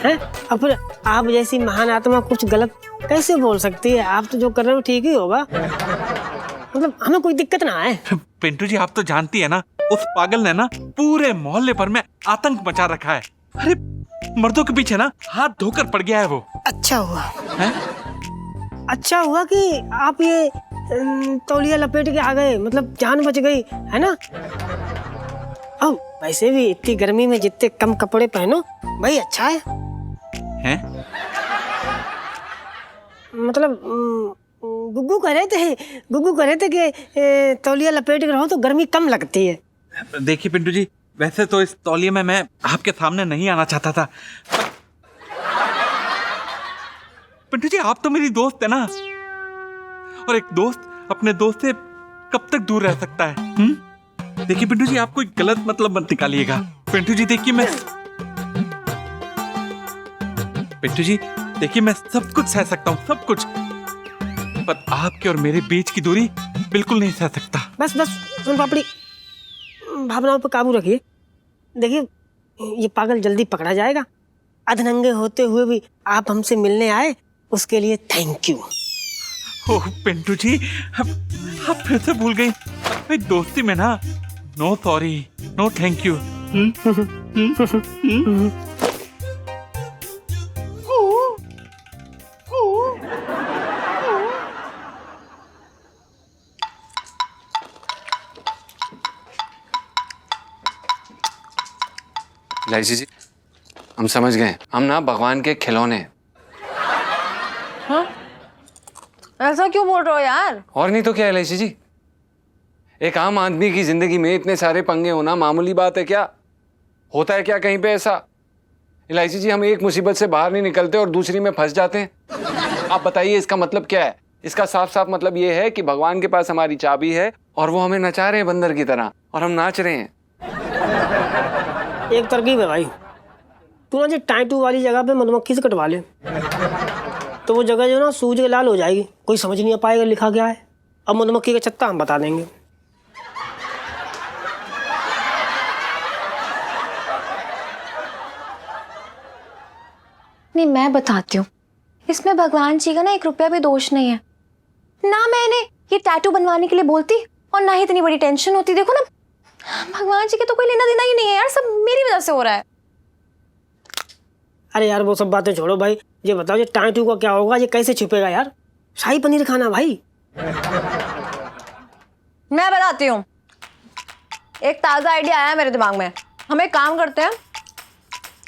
हैं? और फिर आप जैसी महान आत्मा कुछ गलत कैसे बोल सकती है? आप तो जो कर रहे हो ठीक ही होगा, मतलब हमें कोई दिक्कत ना है। पिंटू जी आप तो जानती है ना, उस पागल ने ना पूरे मोहल्ले पर में आतंक मचा रखा है। अरे मर्दों के पीछे ना हाथ धोकर पड़ गया है वो। अच्छा हुआ है? अच्छा हुआ कि आप ये तौलिया लपेट के आ गए, मतलब जान बच गई, है ना? अब वैसे भी इतनी गर्मी में जितने कम कपड़े पहनो भाई अच्छा है। हैं? मतलब गुग्गू कह रहे थे कि तौलिया लपेट के रहो तो गर्मी कम लगती है। देखिए पिंटू जी, वैसे तो इस तौलिए में मैं आपके सामने नहीं आना चाहता था। पिंटू जी आप तो मेरी दोस्त है ना, और एक दोस्त अपने दोस्त से कब तक दूर रह सकता है? देखिए पिंटू जी आप कोई गलत मतलब मत निकालिएगा। पिंटू जी देखिए मैं सब कुछ सह सकता हूँ, सब कुछ, पर आपके और मेरे बीच की दूरी बिल्कुल नहीं सह सकता। बस सुन पापड़ी, भावनाओं पर काबू रखिए। देखिए ये पागल जल्दी पकड़ा जाएगा। अधनंगे होते हुए भी आप हमसे मिलने आए, उसके लिए thank you. Oh Pintu ji आप फिर से भूल गई। अपनी दोस्ती में ना no sorry no thank you. Elaichi ji हम समझ गए, हम ना भगवान के खिलौने। हाँ? ऐसा क्यों बोल रहे हो यार? और नहीं तो क्या इलायची जी, एक आम आदमी की जिंदगी में इतने सारे पंगे होना मामूली बात है क्या? होता है क्या कहीं पे ऐसा? इलायची जी हम एक मुसीबत से बाहर नहीं निकलते और दूसरी में फंस जाते हैं। आप बताइए इसका मतलब क्या है? इसका साफ साफ मतलब ये है कि भगवान के पास हमारी चाबी है और वो हमें नचा रहे हैं बंदर की तरह, और हम नाच रहे हैं। एक तरकीब है भाई, तू ना जो टाइटू वाली जगह पे मधुमक्खी से कटवा ले, तो वो जगह जो ना सूज के लाल हो जाएगी, कोई समझ नहीं पाएगा लिखा क्या है। अब मधुमक्खी का छत्ता हम बता देंगे। नहीं मैं बताती हूँ, इसमें भगवान जी का ना 1 रुपया भी दोष नहीं है ना। मैंने ये टैटू बनवाने के लिए बोलती और ना ही इतनी बड़ी टेंशन होती। देखो ना, भगवान जी के तो कोई लेना देना ही नहीं है यार, सब मेरी वजह से हो रहा है। अरे यार वो सब बातें छोड़ो भाई, ये बताओ ये टाइटू का क्या होगा, ये कैसे छुपेगा यार? शाही पनीर खाना भाई। मैं बताती हूँ, एक ताजा आइडिया आया मेरे दिमाग में। हम एक काम करते हैं,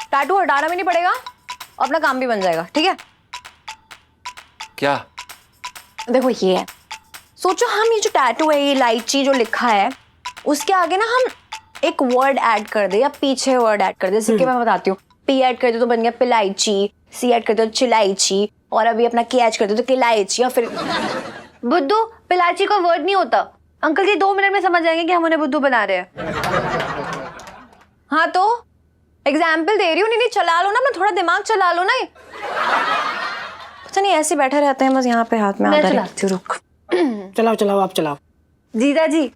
टैटू हटाना भी नहीं पड़ेगा और अपना काम भी बन जाएगा, ठीक है? क्या? देखो ये है, सोचो हम ये जो टैटू है, ये इलायची जो लिखा है, उसके आगे ना हम एक वर्ड ऐड कर दे या पीछे वर्ड ऐड कर दे। जैसे कि मैं बताती हूँ, पी ऐड कर दे तो बन गया पिलायची, सी ऐड कर दे तो चिलायची, और अभी अपना के ऐड कर दे तो किलायची। या फिर बुद्धू, पिलायची का वर्ड नहीं होता। अंकल जी 2 मिनट में समझ जाएंगे कि हम उन्हें बुद्धू बना रहे हैं। हाँ तो एग्जाम्पल दे रही हूँ, नहीं चला लो ना, मैं थोड़ा दिमाग चला लो ना। पता नहीं ऐसे बैठे रहते हैं बस यहाँ पे हाथ में। मैं चलाती हूँ, रुक। चलाओ आप चलाओ। जीजा जी,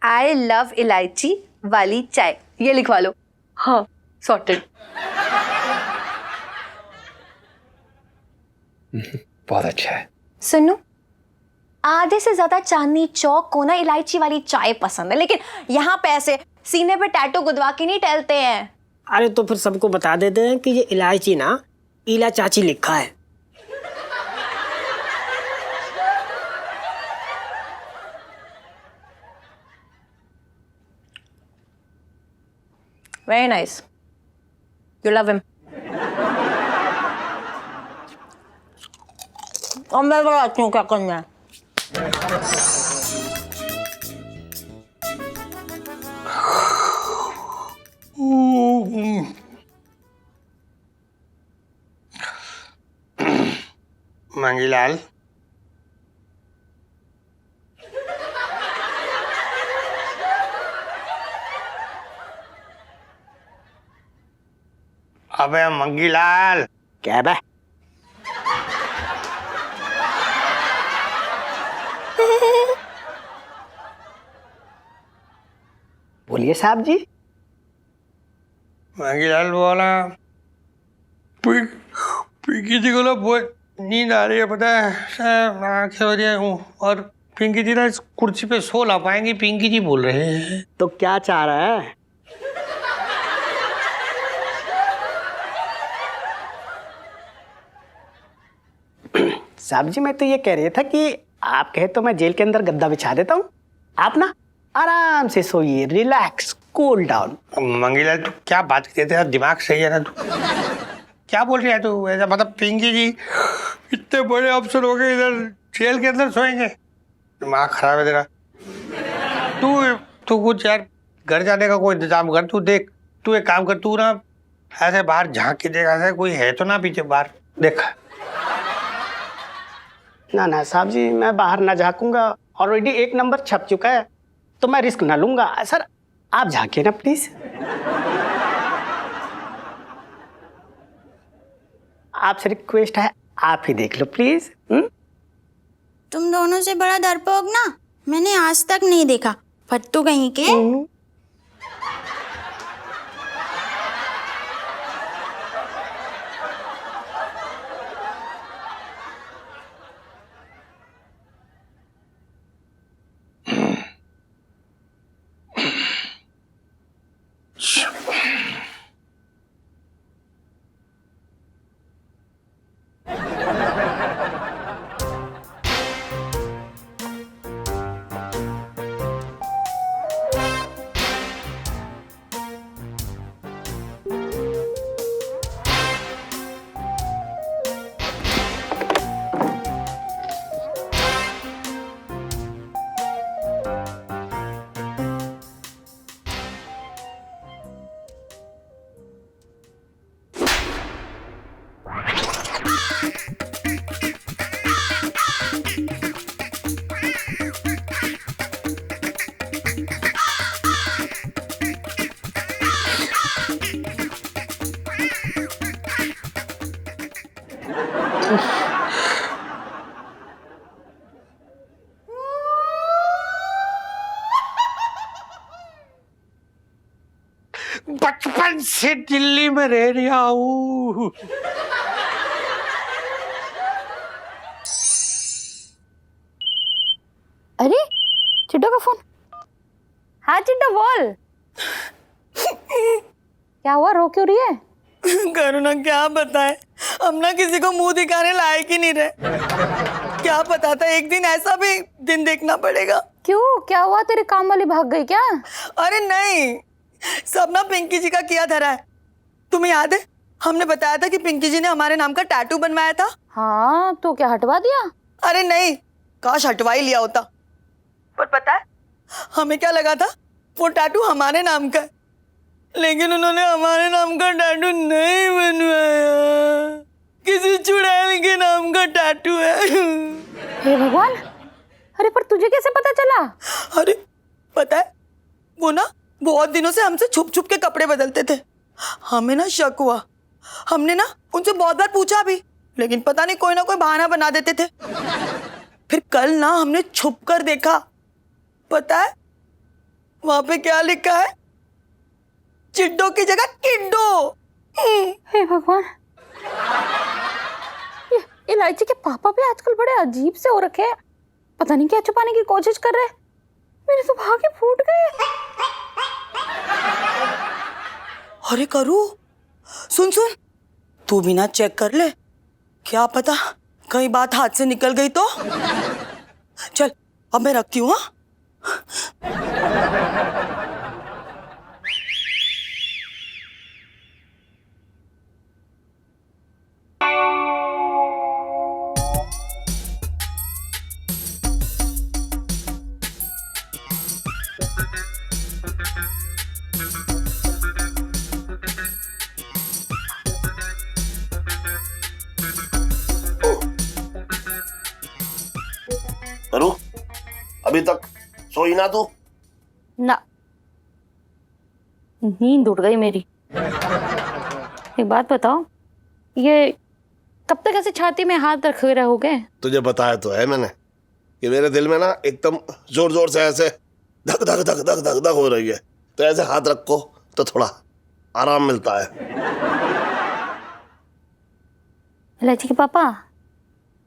आई लव इलायची वाली चाय, ये लिखवा लो। हाँ सॉर्टेड। बहुत अच्छा है। सुनो, आधे से ज्यादा चांदनी चौक को ना इलायची वाली चाय पसंद है, लेकिन यहाँ पे ऐसे सीने पे टैटू गुदवा के नहीं टहलते हैं। अरे तो फिर सबको बता देते हैं कि ये इलायची ना इला चाची लिखा है। Very nice, you love him. और मैं बताती हूँ क्या करना है। मंगीलाल, अबे मंगीलाल, क्या बे? बोलिए साहब जी। मंगीलाल बोला पिंकी जी को ना बहुत नींद आ रही है, पता है, आंखें हो रही हूँ, और पिंकी जी ना इस कुर्सी पे सो ना पाएंगी, पिंकी जी बोल रहे हैं। तो क्या चाह रहा है? साहब जी मैं तो ये कह रहा था कि आप कहे तो मैं जेल के अंदर गद्दा बिछा देता हूँ, आप ना आराम से सोइए, रिलैक्स, कूल डाउन। मंगीलाल तू क्या बात करते, तेरा दिमाग सही है ना? तू क्या बोल रहा है तू? ऐसा मतलब पिंकी जी इतने बड़े अफसर हो गए, इधर जेल के अंदर सोएंगे? दिमाग खराब है तेरा। तू कुछ यार घर जाने का कोई इंतजाम कर। तू देख, तू एक काम कर, तू ना ऐसे बाहर झांक के देख, ऐसे कोई है तो ना पीछे बाहर देख। ना साहब जी मैं बाहर ना झांकूंगा, ऑलरेडी 1 नंबर छप चुका है, तो मैं रिस्क ना लूंगा। सर आप झांकिए ना प्लीज। आपसे रिक्वेस्ट है, आप ही देख लो प्लीज। तुम दोनों से बड़ा डरपोक ना मैंने आज तक नहीं देखा, फट्टू कहीं के। बचपन से दिल्ली में रह रहा हूँ। अरे चिड्डो का फोन। हाँ चिड्डो बोल। क्या हुआ, रो क्यों रही है? करुणा क्या बताए, हम ना किसी को मुंह दिखाने लायक ही नहीं रहे। क्या पता था एक दिन ऐसा भी दिन देखना पड़ेगा। क्यों, क्या हुआ? तेरे काम वाली भाग गई क्या? अरे नहीं, सब ना पिंकी जी का किया धरा है। तुम्हें याद है हमने बताया था कि पिंकी जी ने हमारे नाम का टैटू बनवाया था? हाँ तो क्या हटवा दिया? अरे नहीं, काश हटवा ही लिया होता। पर पता है हमें क्या लगा था, वो टैटू हमारे नाम का है, लेकिन उन्होंने हमारे नाम का टैटू नहीं बनवाया, किसी चुड़ैल के नाम का टैटू है। हे भगवान, अरे पर तुझे कैसे पता चला? अरे पता है वो ना बहुत दिनों से हमसे छुप छुप के कपड़े बदलते थे। हमें ना शक हुआ, हमने ना उनसे बहुत बार पूछा भी, लेकिन पता नहीं कोई ना कोई बहाना बना देते थे। फिर कल ना हमने छुप कर देखा, पता है वहां पे क्या लिखा है? चिड्डो की जगह किड्डो। हे भगवान, ये इलायची के पापा भी आजकल बड़े अजीब से हो रखे हैं, पता नहीं क्या छुपाने की कोशिश कर रहे हैं। मेरे तो भागे फूट गए। अरे करू, सुन सुन, तू भी ना चेक कर ले, क्या पता कहीं बात हाथ से निकल गई तो। चल अब मैं रखती हूँ। करू अभी तक सोई ना तू? ना, नींद उड़ गई मेरी। एक बात बताओ, ये कब तक ऐसे छाती में हाथ रखे रहोगे? तुझे बताया तो है मैंने कि मेरे दिल में ना एकदम जोर जोर से ऐसे धक धक धक धक धक धक हो रही है, तो ऐसे हाथ रखो तो थोड़ा आराम मिलता है। इलायची के पापा,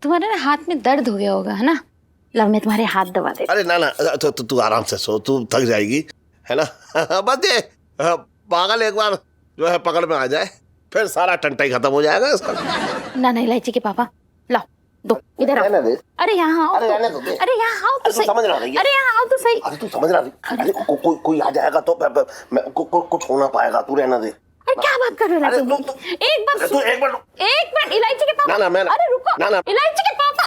तुम्हारे ना हाथ में दर्द हो गया होगा, है ना? लो मैं तुम्हारे हाथ दबा दे। अरे ना ना, तू आराम से सो, तू थक जाएगी, है ना। बस ये पागल एक बार जो है पकड़ में आ जाए, फिर सारा टंटा ही खत्म हो जाएगा इसका। ना ना इलायची के पापा, लाओ दो, इधर आओ। अरे यहाँ आओ तो। अरे यहाँ आओ तो सही। समझ रहा है। अरे यहाँ आओ तो सही। अरे तू समझ रहा है। अरे कोई आ जाएगा तो कुछ हो ना पाएगा, तू रहना दे। अरे क्या बात कर रहे हो इलायची? एक मिनट इलायची के पापा। ना, मैं अरे रुको ना इलायची के पापा।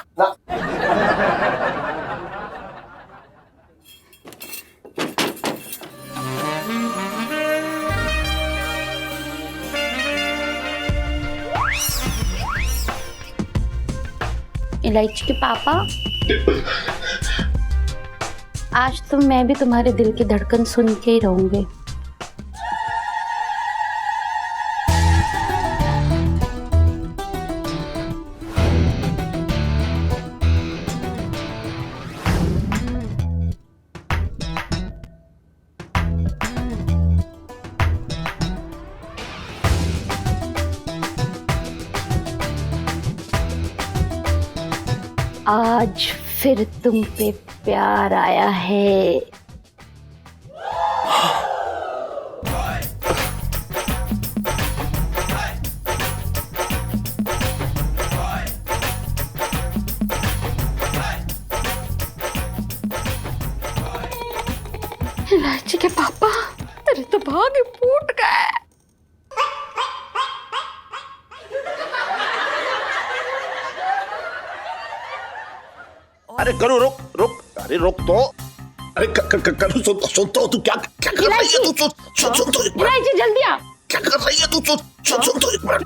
इलायची के पापा, आज तो मैं भी तुम्हारे दिल की धड़कन सुन के ही रहूंगी। आज फिर तुम पे प्यार आया है। इलायची के पापा, तेरे तो भाग्य फूट गए। अरे करो, रुक, अरे रुक तो। अरे करो, सुन तो, तू क्या कर रही है? तू सुन तो एक मिनट। इलायची जल्दी आ। क्या कर रही है तू? सुन तो एक मिनट।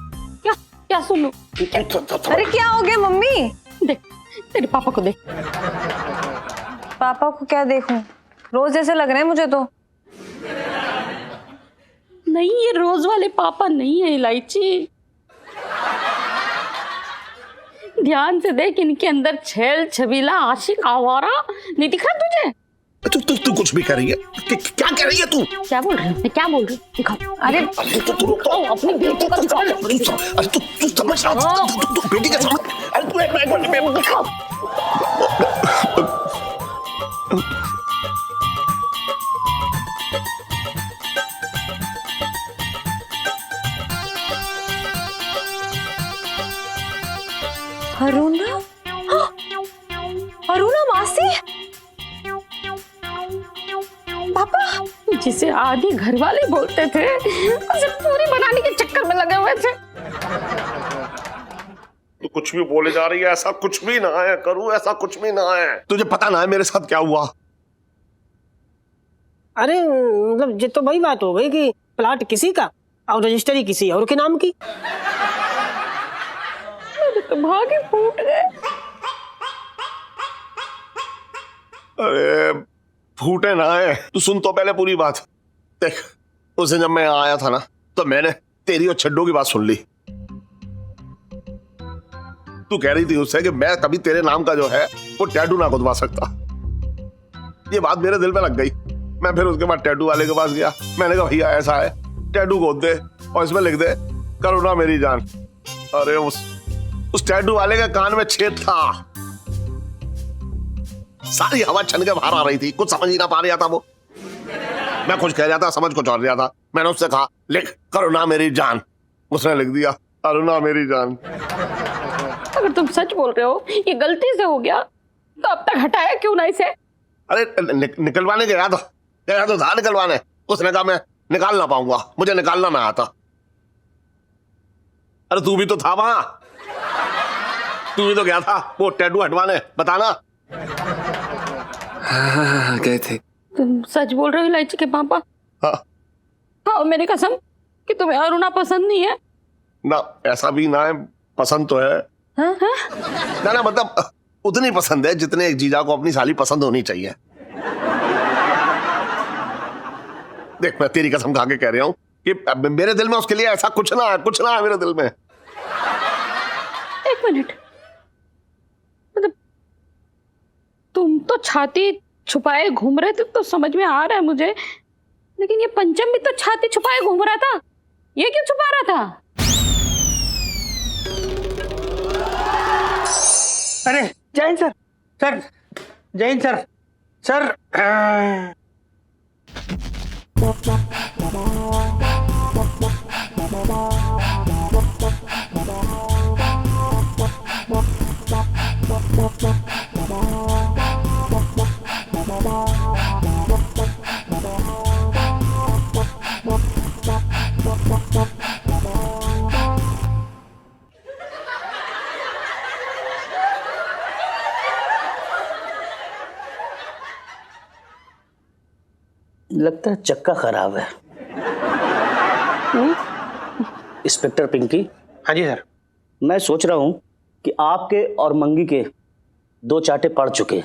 क्या सुनूं? अरे क्या हो गया मम्मी? देख, तेरे पापा को देख। पापा को क्या देखूं? रोज जैसे लग रहे हैं मुझे तो। नहीं, ये रोज वाले पापा नहीं है इलायची। ध्यान से देख, इनके अंदर छेल छबीला आशिक आवारा नहीं दिख रहा तुझे? तू कुछ भी कर रही है। क्या कर रही है तू? क्या बोल रही है? क्या बोल रही है? दिखाओ। अरे तू रुक तो। अपनी बेटी को दिखाओ। अरे तू समझ रहा? तू बेटी का समझ। अरे तू एक मिनट दिखाओ। अरुणा, अरुणा मासी, पापा, जिसे आधी घर वाले बोलते थे, उसे पूरी बनाने के चक्कर में लगे हुए थे। तू कुछ भी बोले जा रही है, ऐसा कुछ भी ना है करूँ, ऐसा कुछ भी ना है। तुझे पता ना है मेरे साथ क्या हुआ? अरे मतलब ये तो वही बात हो गई कि प्लाट किसी का और रजिस्ट्री किसी और के नाम की। तो भागे फूट गए। अरे फूटे ना है, तू सुन तो पहले पूरी बात। देख, उस दिन जब मैं आया था ना, तो मैंने तेरी और छड्डो की बात सुन ली। तू कह रही थी उससे कि मैं कभी तेरे नाम का जो है वो टैटू ना खुदवा सकता। ये बात मेरे दिल में लग गई। मैं फिर उसके बाद टैटू वाले के पास गया। मैंने कहा भैया ऐसा है, टैटू खोद दे और इसमें लिख दे करुणा मेरी जान। अरे उस टैटू वाले के कान में छेद था, सारी हवा छन के बाहर आ रही थी, कुछ समझ ही ना पा रहा था वो। मैं कुछ कह रहा था, समझ कुछ और रहा था। मैंने उससे कहा लिख करुणा मेरी जान, उसने लिख दिया अरुणा मेरी जान। अगर तुम सच बोल रहे हो ये गलती से हो गया, तो अब तक हटाया क्यों ना इसे? अरे निकलवाने गया तो था निकलवाने। उसने कहा मैं निकाल ना पाऊंगा, मुझे निकालना ना आता। अरे तू भी तो था वहां, तू भी तो गया था वो टैटू हटवाने, बताना। हाँ, गए थे। तुम सच बोल रहे हो इलायची के पापा? हाँ, मेरी कसम कि तुम्हें अरुणा पसंद नहीं है। ना ऐसा भी ना है, पसंद तो है। हाँ? ना मतलब उतनी पसंद है जितने एक जीजा को अपनी साली पसंद होनी चाहिए। देख, मैं तेरी कसम खा के कह रहा हूं कि मेरे दिल में उसके लिए ऐसा कुछ ना है मेरे दिल में। एक मिनट, मतलब तुम तो छाती छुपाए घूम रहे थे तो समझ में आ रहा है मुझे, लेकिन ये पंचम भी तो छाती छुपाए घूम रहा था, ये क्यों छुपा रहा था? अरे जैन सर, जैन सर लगता है चक्का खराब है। इंस्पेक्टर पिंकी। हाँ जी सर। मैं सोच रहा हूं कि आपके और मंगी के 2 चाटे पड़ चुके।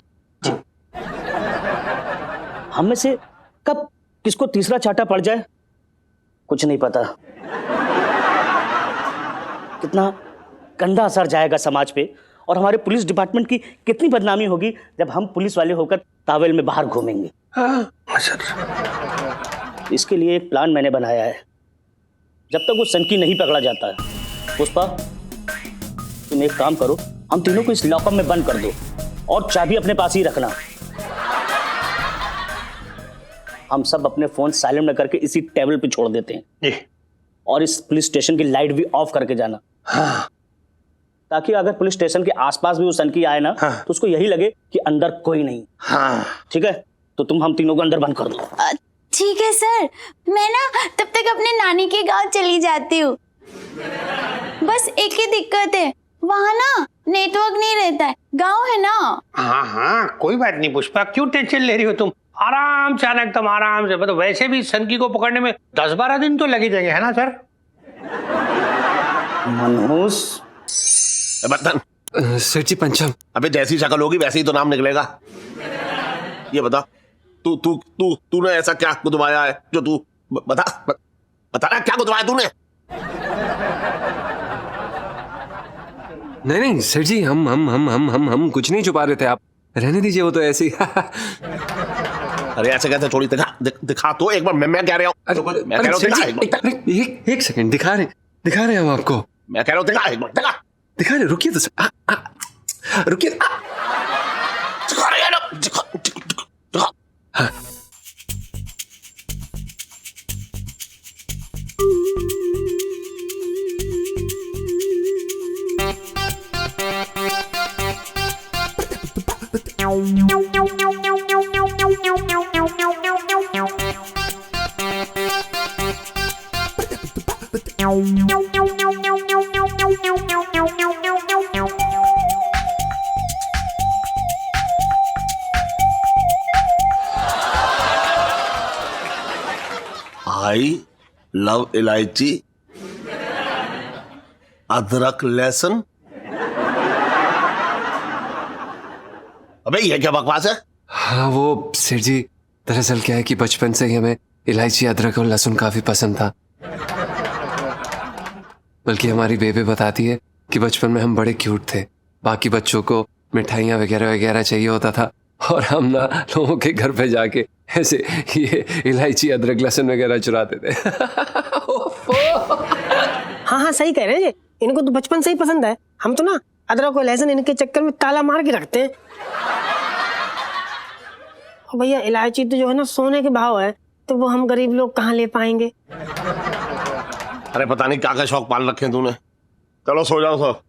हम में से कब किसको तीसरा चाटा पड़ जाए कुछ नहीं पता। कितना गंदा असर जाएगा समाज पे, और हमारे पुलिस डिपार्टमेंट की कितनी बदनामी होगी जब हम पुलिस वाले होकर तावेल में बाहर घूमेंगे। इसके लिए एक प्लान मैंने बनाया है। जब तक वो सनकी नहीं पकड़ा जाता है, पुष्पा तुम एक काम करो, हम तीनों को इस लॉकअप में बंद कर दो और चाबी अपने पास ही रखना। हम सब अपने फोन साइलेंट में करके इसी टेबल पे छोड़ देते हैं और इस पुलिस स्टेशन की लाइट भी ऑफ करके जाना। हाँ। ताकि अगर पुलिस स्टेशन के आसपास भी वो सनकी आए ना, हाँ, तो उसको यही लगे कि अंदर कोई नहीं। हाँ। ठीक है, तो तुम हम तीनों को अंदर बंद कर दो। ठीक है सर, मैं ना तब तक अपने नानी के गांव चली जाती हूँ। बस एक ही दिक्कत है, वहाँ ना नेटवर्क नहीं रहता है, गांव है ना। हाँ, कोई बात नहीं पुष्पा, क्यों टेंशन ले रही हो तुम? आराम से आना, एकदम आराम से। मतलब वैसे भी सनकी को पकड़ने में 10-12 दिन तो लगे जाएंगे, है ना सर? मनहूस बर्तन सेठ जी पंचम। अबे जैसी शक्ल होगी वैसे ही तो नाम निकलेगा। ये बता, तूने ऐसा क्या गुदवाया है जो तू बता ना, क्या गुदवाया तूने? नहीं सेठ जी, हम कुछ नहीं छुपा रहे थे, आप रहने दीजिए, वो तो ऐसे ही। अरे ऐसे कैसे छोड़ी? दिखा तो एक बार। मैं कह रहा हूँ, एक सेकंड, दिखा रहे हैं हम आपको। मैं कह रहा हूँ दिखा एक बार, दिखा रहे, रुकिए तो रुकिए। दिखा रहे हैं ना, दिखा। हाँ। आई लव इलायची, अदरक, लहसुन। अबे ये क्या बकवास है? हाँ वो सेठ जी, दरअसल क्या है कि बचपन से ही हमें इलायची, अदरक और लहसुन काफी पसंद था। बल्कि हमारी बेबे बताती है कि बचपन में हम बड़े क्यूट थे, बाकी बच्चों को मिठाइयाँ वगैरह वगैरह चाहिए होता था, और हम ना लोगों के घर पे जाके ऐसे ये इलायची, अदरक, लहसुन वगैरह चुराते थे। हाँ सही कह रहे हैं जी, इनको तो बचपन से ही पसंद है। हम तो ना अदरक और लहसुन इनके चक्कर में ताला मार के रखते हैं। और भैया इलायची तो जो है ना सोने के भाव है, तो वो हम गरीब लोग कहाँ ले पाएंगे। अरे पता नहीं क्या क्या शौक पाल रखे हैं तूने। चलो सो जाओ सब।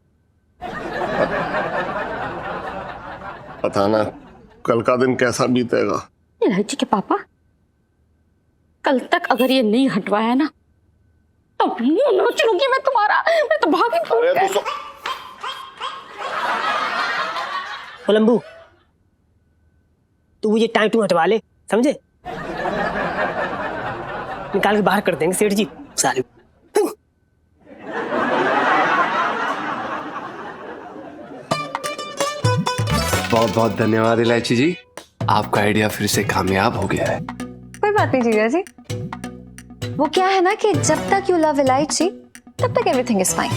पता ना कल का दिन कैसा बीतेगा। इलायची के पापा, कल तक अगर ये नहीं हटवाया ना तो मुंह नोच लूंगी मैं तुम्हारा। मैं तो भागी। लंबू, तू ये टाइटू हटवा ले, समझे? निकाल के बाहर कर देंगे सेठ जी साले। बहुत धन्यवाद इलायची जी, आपका आइडिया फिर से कामयाब हो गया है। कोई बात नहीं जीजा जी, वो क्या है ना कि जब तक यू लव इलायची तब तक एवरीथिंग इज फाइन।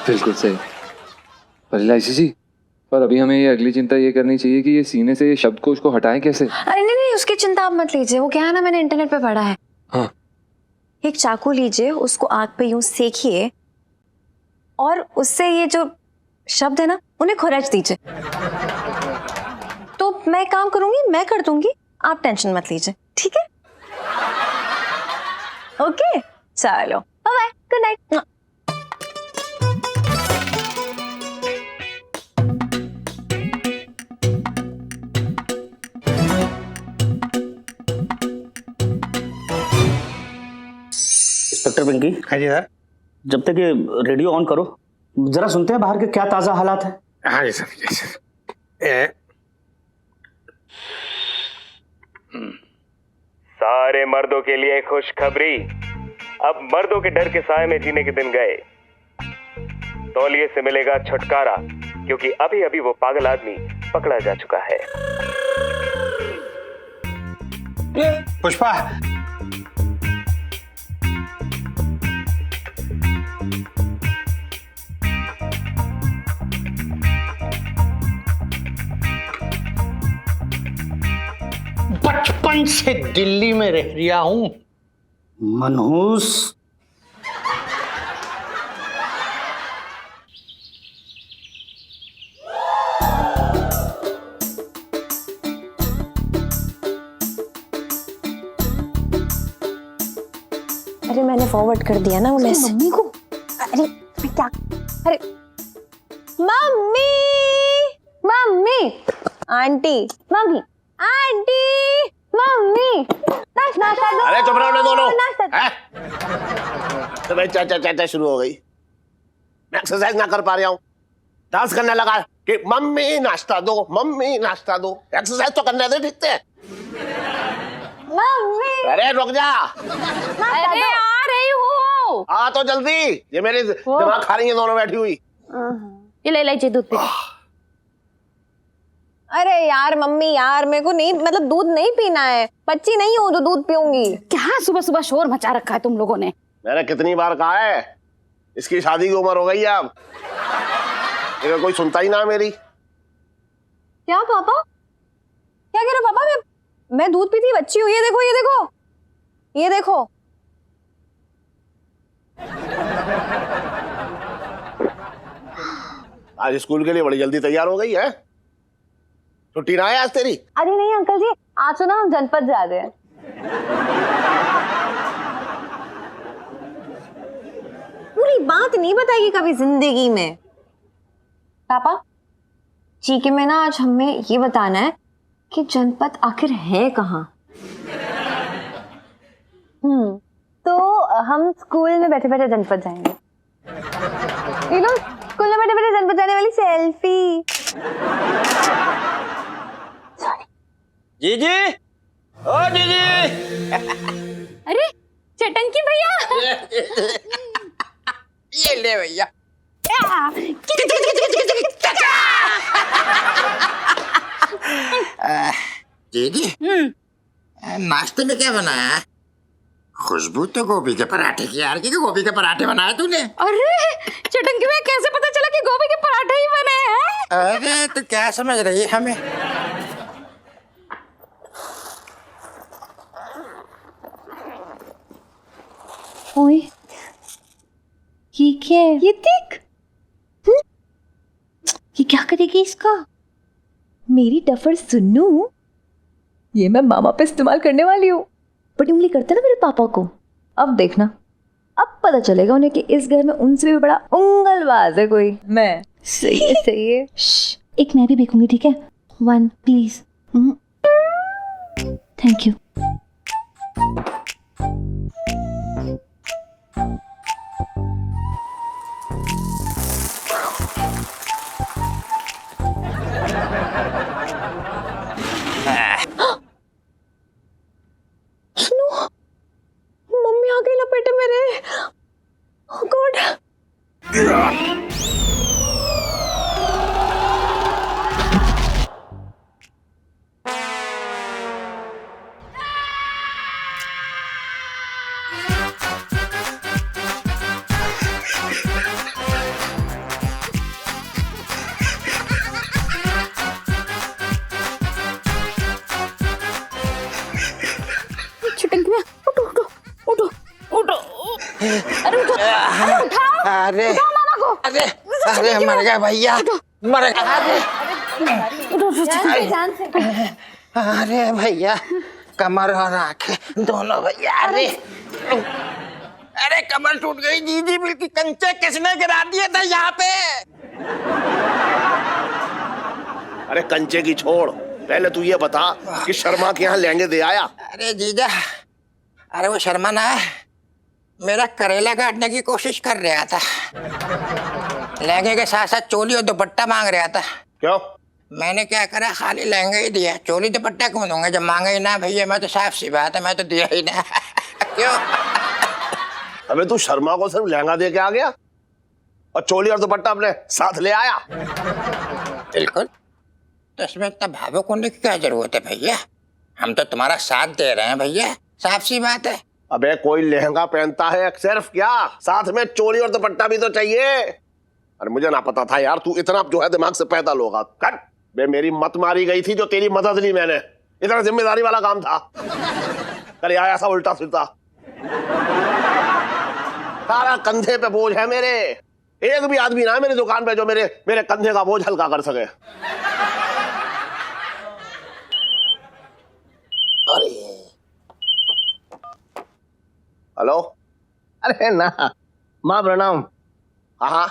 बिल्कुल सही। पर इलायची जी, पर अभी हमें ये अगली चिंता ये करनी चाहिए कि ये सीने से ये शब्द को उसको हटाएं कैसे? अरे नहीं नहीं, उसकी चिंता आप मत लीजिए। वो क्या है ना, मैंने इंटरनेट पे पढ़ा है। हाँ। एक चाकू लीजिए, उसको आग पे यूं सेकिए और उससे ये जो शब्द है ना उन्हें खुरच दीजिए। तो मैं काम करूंगी, मैं कर दूंगी, आप टेंशन मत लीजिए, ठीक है? ओके चलो, bye bye, good night. Inspector Pinky. हाँ जी सर। जब तक ये रेडियो ऑन करो, जरा सुनते हैं बाहर के क्या ताजा हालात है। हाँ जी सर, जी सर। सारे मर्दों के लिए खुशखबरी, अब मर्दों के डर के साए में जीने के दिन गए। तौलिए से मिलेगा छुटकारा, क्योंकि अभी अभी वो पागल आदमी पकड़ा जा चुका है। पुष्पा, बचपन से दिल्ली में रह रहा हूं। मनहूस, अरे मैंने फॉरवर्ड कर दिया ना वो मैसेज मम्मी को। अरे मैं क्या, अरे mummy, mummy, aunty, mummy, aunty, mummy, नाश्ता दो। अरे चुप रहो ना दोनों। नाश्ता। हैं? तो भाई चा शुरू हो गई। मैं एक्सरसाइज ना कर पा रहा हूँ, डांस करने लगा कि मम्मी नाश्ता दो, मम्मी नाश्ता दो। एक्सरसाइज तो करने दे ठीक से। मम्मी, अरे रुक जा। अरे आ रही हूँ। आ तो जल्दी, ये मेरी दिमाग खा रही है दोनों बैठी हुई। ये ले इलायची दूध पी। अरे यार मम्मी यार, मेरे को नहीं, मतलब दूध नहीं पीना है, बच्ची नहीं हूँ जो दूध पीऊंगी। क्या सुबह सुबह शोर मचा रखा है तुम लोगों ने? मैंने कितनी बार कहा है, इसकी शादी की उम्र हो गई है अब, लेकिन कोई सुनता ही ना मेरी। क्या पापा, क्या कह रहे पापा? मैं दूध पीती बच्ची हूँ। ये देखो, ये देखो, ये देखो। आज स्कूल के लिए बड़ी जल्दी तैयार हो गई है, छुट्टी ना है आज तेरी? अरे नहीं अंकल जी, आज तो ना हम जनपद जा रहे हैं। पूरी बात नहीं बताएगी कभी जिंदगी में। पापा जी के में ना आज हमें ये बताना है कि जनपद आखिर है कहाँ। तो हम स्कूल में बैठे बैठे जनपद जाएंगे। यू नो, स्कूल में बैठे बैठे जनपद जाने वाली सेल्फी। जीजी, ओ जीजी। अरे चटंकी भैया। ये ले भैया। दीदी, नाश्ते में क्या बनाया? खुशबू तो गोभी के पराठे की यार, कि गोभी के पराठे बनाए तूने? अरे चटंकी भैया, कैसे पता चला कि गोभी के पराठे ही बने हैं? अरे तो क्या समझ रही है हमें? ओए, ये क्या है? ये देख। ये क्या करेगी इसका? मेरी डफर सुन्नू, ये मैं मामा पे इस्तेमाल करने वाली हूँ। बड़ी उंगली करते ना मेरे पापा को। अब देखना, अब पता चलेगा उन्हें कि इस घर में उनसे भी बड़ा उंगलबाज है कोई। मैं सही है, सही है। एक मैं भी देखूंगी, ठीक है? 1 प्लीज। Thank you. मम्मी आ गई लपेटे मेरे। ओह गॉड। अरे अरे अरे मर गया भैया, मर गया। अरे भैया, कमर और आंखें दोनों भैया। अरे अरे कमर टूट गई दीदी, बिल्कुल कंचे किसने गिरा दिए थे यहाँ पे? अरे कंचे की छोड़, पहले तू ये बता कि शर्मा के यहाँ लहंगे दे आया? अरे जीजा, अरे वो शर्मा ना मेरा करेला काटने की कोशिश कर रहा था, लहंगे के साथ साथ चोली और दुपट्टा मांग रहा था। क्यों? मैंने क्या करा, खाली लहंगा ही दिया, चोली दुपट्टा क्यों दूंगा जब मांगा ही ना भैया। मैं तो साफ सी बात है, मैं तो दिया ही ना। क्यों? अबे तू शर्मा को सिर्फ लहंगा दे के आ गया और चोली और दुपट्टा अपने साथ ले आया? बिल्कुल, तो इसमें इतना भावुक होने की क्या जरूरत है भैया? हम तो तुम्हारा साथ दे रहे हैं भैया, साफ सी बात है। अबे कोई लहंगा पहनता है सिर्फ क्या, साथ में चोली और दुपट्टा भी तो चाहिए। अरे मुझे ना पता था यार, तू इतना जो है दिमाग से पैदल होगा। कर बे, मेरी मत मारी गई थी जो तेरी मदद ली मैंने, इतना जिम्मेदारी वाला काम था। कर आया ऐसा उल्टा सीधा, सारा कंधे पे बोझ है मेरे। एक भी आदमी ना है मेरी दुकान पे जो मेरे कंधे का बोझ हल्का कर सके। अरे हेलो, अरे ना माँ प्रणाम। हाँ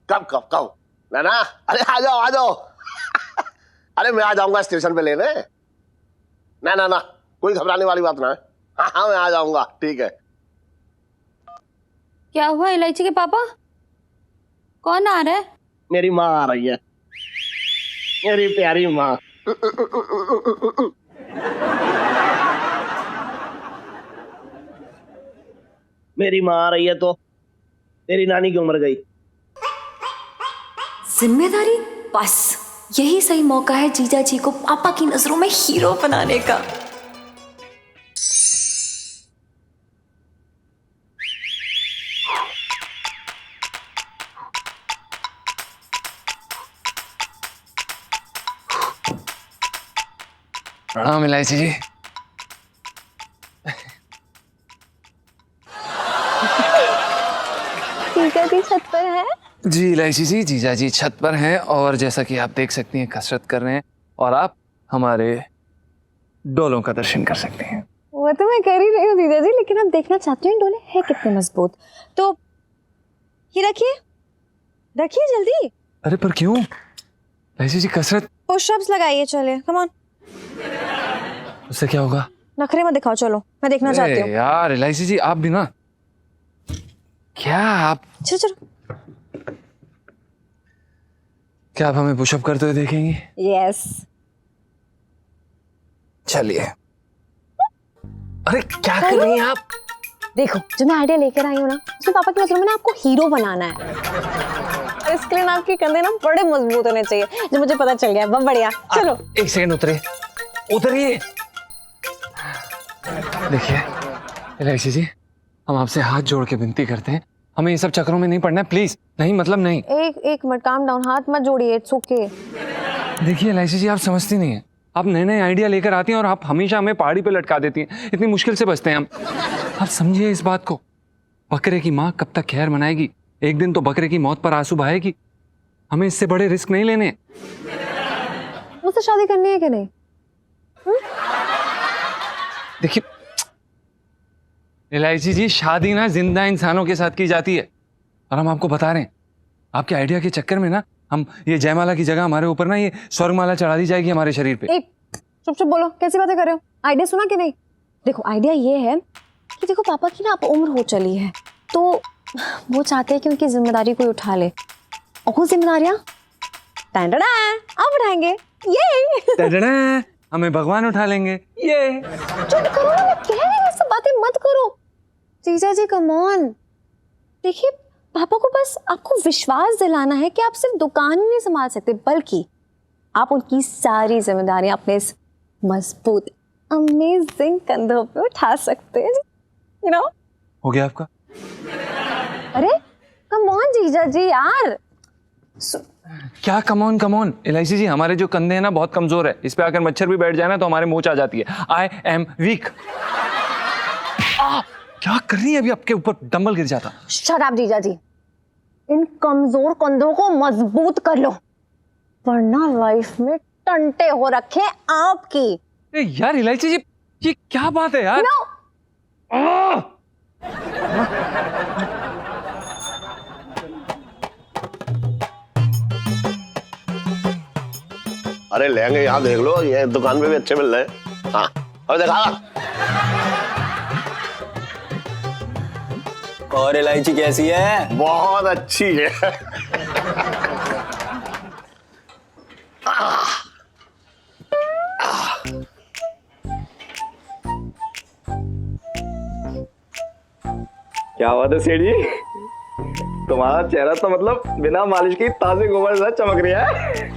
कब कब कब ना, अरे आ जाओ आ जाओ। अरे मैं आ जाऊंगा स्टेशन पे लेने। ना कोई घबराने वाली बात ना है। हाँ मैं आ जाऊंगा, ठीक है। क्या हुआ इलायची के पापा? कौन आ रहा है? मेरी माँ आ रही है, मेरी प्यारी माँ। मेरी माँ आ रही है तो तेरी नानी क्यों मर गई? जिम्मेदारी, बस यही सही मौका है जीजा जी को पापा की नजरों में हीरो बनाने का। प्रणाम इलायची जी। जीजा जी छत पर है? जी इलायची जी, जीजा जी छत पर हैं और जैसा कि आप देख सकती हैं कसरत कर रहे हैं और आप हमारे डोलों का दर्शन कर सकते हैं। वो तो मैं कर ही रही हूँ जीजा जी, लेकिन आप देखना चाहती हूँ डोले है कितने मजबूत। तो ये रखिए रखिए जल्दी। अरे पर क्यों इलायची जी? कसरत पुशअप्स लगाइए, चले कम ऑन। उससे क्या होगा? नखरे मत दिखाओ, चलो मैं देखना चाहती हूँ। यार इलायची जी आप भी ना, क्या आप चलो चलो। क्या आप हमें पुशअप करते हुए देखेंगी? यस। चलिए। अरे क्या कर रही हैं आप? देखो जो मैं आइडिया लेकर आई हूँ ना, उसमें पापा की नजरों में ना आपको हीरो बनाना है। और इसके लिए ना आपके कंधे ना बड़े मजबूत होने चाहिए, जो मुझे पता चल गया। बहुत बढ़िया, चलो। एक सेकंड उतरिए। देखिए इलायची जी, हम आपसे हाथ जोड़ के विनती करते हैं, हमें ये सब चक्करों में नहीं पड़ना है प्लीज। नहीं मतलब नहीं। एक मिनट, काम डाउन, हाथ मत जोड़िए, इट्स ओके। देखिए इलायची जी, आप समझती नहीं है, आप नए नए आइडिया लेकर आती हैं और आप हमेशा हमें पहाड़ी पे लटका देती हैं। इतनी मुश्किल से बचते हैं हम। आप समझिए इस बात को, बकरे की माँ कब तक खैर मनाएगी? एक दिन तो बकरे की मौत पर आंसू बहाएगी। हमें इससे बड़े रिस्क नहीं लेने। मुझसे शादी करनी है कि नहीं? देखिए इलायची जी, शादी ना जिंदा इंसानों के साथ की जाती है और हम आपको बता रहे हैं, आपके आइडिया के चक्कर में ना हम ये जयमाला की जगह हमारे ऊपर ना ये स्वर्गमाला चढ़ा दी जाएगी हमारे शरीर पे। चुप चुप बोलो, कैसी बातें कर रहे हो? आइडिया सुना कि नहीं? देखो आइडिया ये है कि देखो पापा की ना अब उम्र हो चली है, तो वो चाहते हैं कि उनकी जिम्मेदारी कोई उठा ले। और वो जिम्मेदारियां आप उठाएंगे, ये हमें भगवान उठा लेंगे, ये। चुप करो ना, मैं कह रही हूं, सब बातें मत करो। जीजा जी कम ऑन, देखिए पापा को बस आपको विश्वास दिलाना है कि आप सिर्फ दुकान ही नहीं संभाल सकते, बल्कि आप उनकी सारी जिम्मेदारियां अपने इस मजबूत अमेजिंग कंधों पे उठा सकते हैं, यू नो। हो गया आपका? अरे कम ऑन जीजा जी यार। क्या कम ऑन इलायची जी, हमारे जो कंधे हैं ना बहुत कमजोर है, इस पे आकर मच्छर भी बैठ जाए ना तो हमारे मूंछ आ जाती है। I am weak. क्या कर रही है? अभी आपके ऊपर डंबल गिर जाता। शराब जीजा जी, इन कमजोर कंधों को मजबूत कर लो, वरना लाइफ में टंटे हो रखे आपकी। यार इलायची जी, ये क्या बात है यार? No! अरे लहंगे यहाँ देख लो, ये दुकान पे भी अच्छे मिल रहे हैं। हाँ और देखा। और इलायची कैसी है? बहुत अच्छी है। क्या बात है सेठ जी, तुम्हारा चेहरा तो मतलब बिना मालिश के ताजे गोबर जैसा चमक रहा है।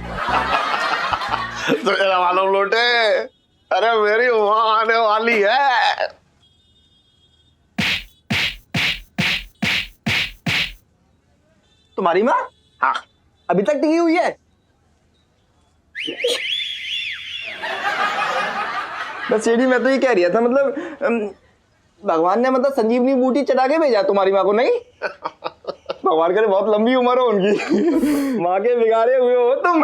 तुझे ना मालूम लोटे, अरे मेरी माँ आने वाली है। तुम्हारी माँ? हाँ। अभी तक टिकी हुई है? बस सेठ जी, मैं तो ये कह रहा था, मतलब भगवान ने मतलब संजीवनी बूटी चढ़ा के भेजा तुम्हारी माँ को, नहीं? भगवान करे बहुत लंबी उम्र हो उनकी। माँ के बिगाड़े हुए हो तुम।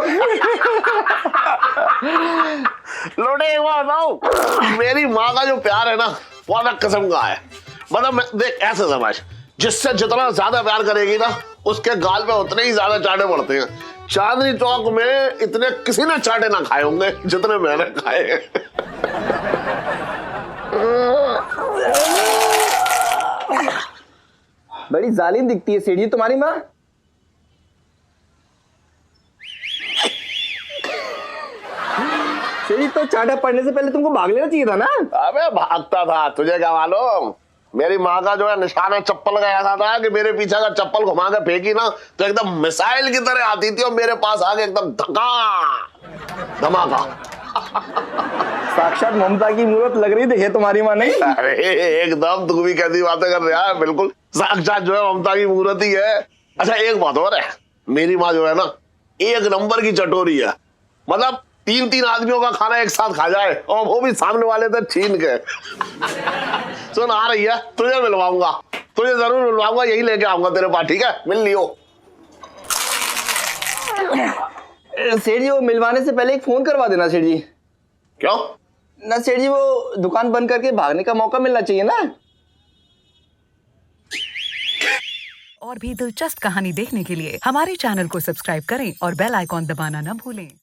लोटे एक बात बताओ, मेरी माँ का जो प्यार है ना, वो अलग किस्म का है। मतलब देख ऐसे समझ, जिससे जितना ज्यादा प्यार करेगी ना, उसके गाल पे उतने ही ज्यादा चाटे पड़ते हैं। चांदनी चौक में इतने किसी ने चाटे ना खाए होंगे जितने मैंने खाए हैं। बड़ी जालिम दिखती है सेठ जी तुम्हारी माँ। सेठ जी, तो चाटा पड़ने से पहले तुमको भाग लेना चाहिए था ना। अबे भागता था, तुझे क्या मालूम? मेरी माँ का जो है निशाना चप्पल का ऐसा था कि मेरे पीछे का चप्पल घुमा के फेंकी ना तो एकदम मिसाइल की तरह आती थी और मेरे पास आके एकदम धमाका। साक्षात ममता की मूर्त लग रही थी तुम्हारी माँ, नहीं? अरे एकदम, तू भी कैसी बातें कर रहा है, बिल्कुल साक्षात जो है ममता की मूर्त ही है। अच्छा एक बात और है, मेरी माँ जो है ना एक नंबर की चटोरी है। मतलब 3-3 आदमियों का खाना एक साथ खा जाए, और वो भी सामने वाले से छीन के। सुन आ रही है, तुझे मिलवाऊंगा, तुझे जरूर मिलवाऊंगा, यही लेके आऊंगा तेरे पास, ठीक है? मिल लियो। सेठ जी, वो मिलवाने से पहले एक फोन करवा देना सेठ जी। क्यों? ना सेठ जी, वो दुकान बंद करके भागने का मौका मिलना चाहिए ना। और भी दिलचस्प कहानी देखने के लिए हमारे चैनल को सब्सक्राइब करें और बेल आइकॉन दबाना न भूलें।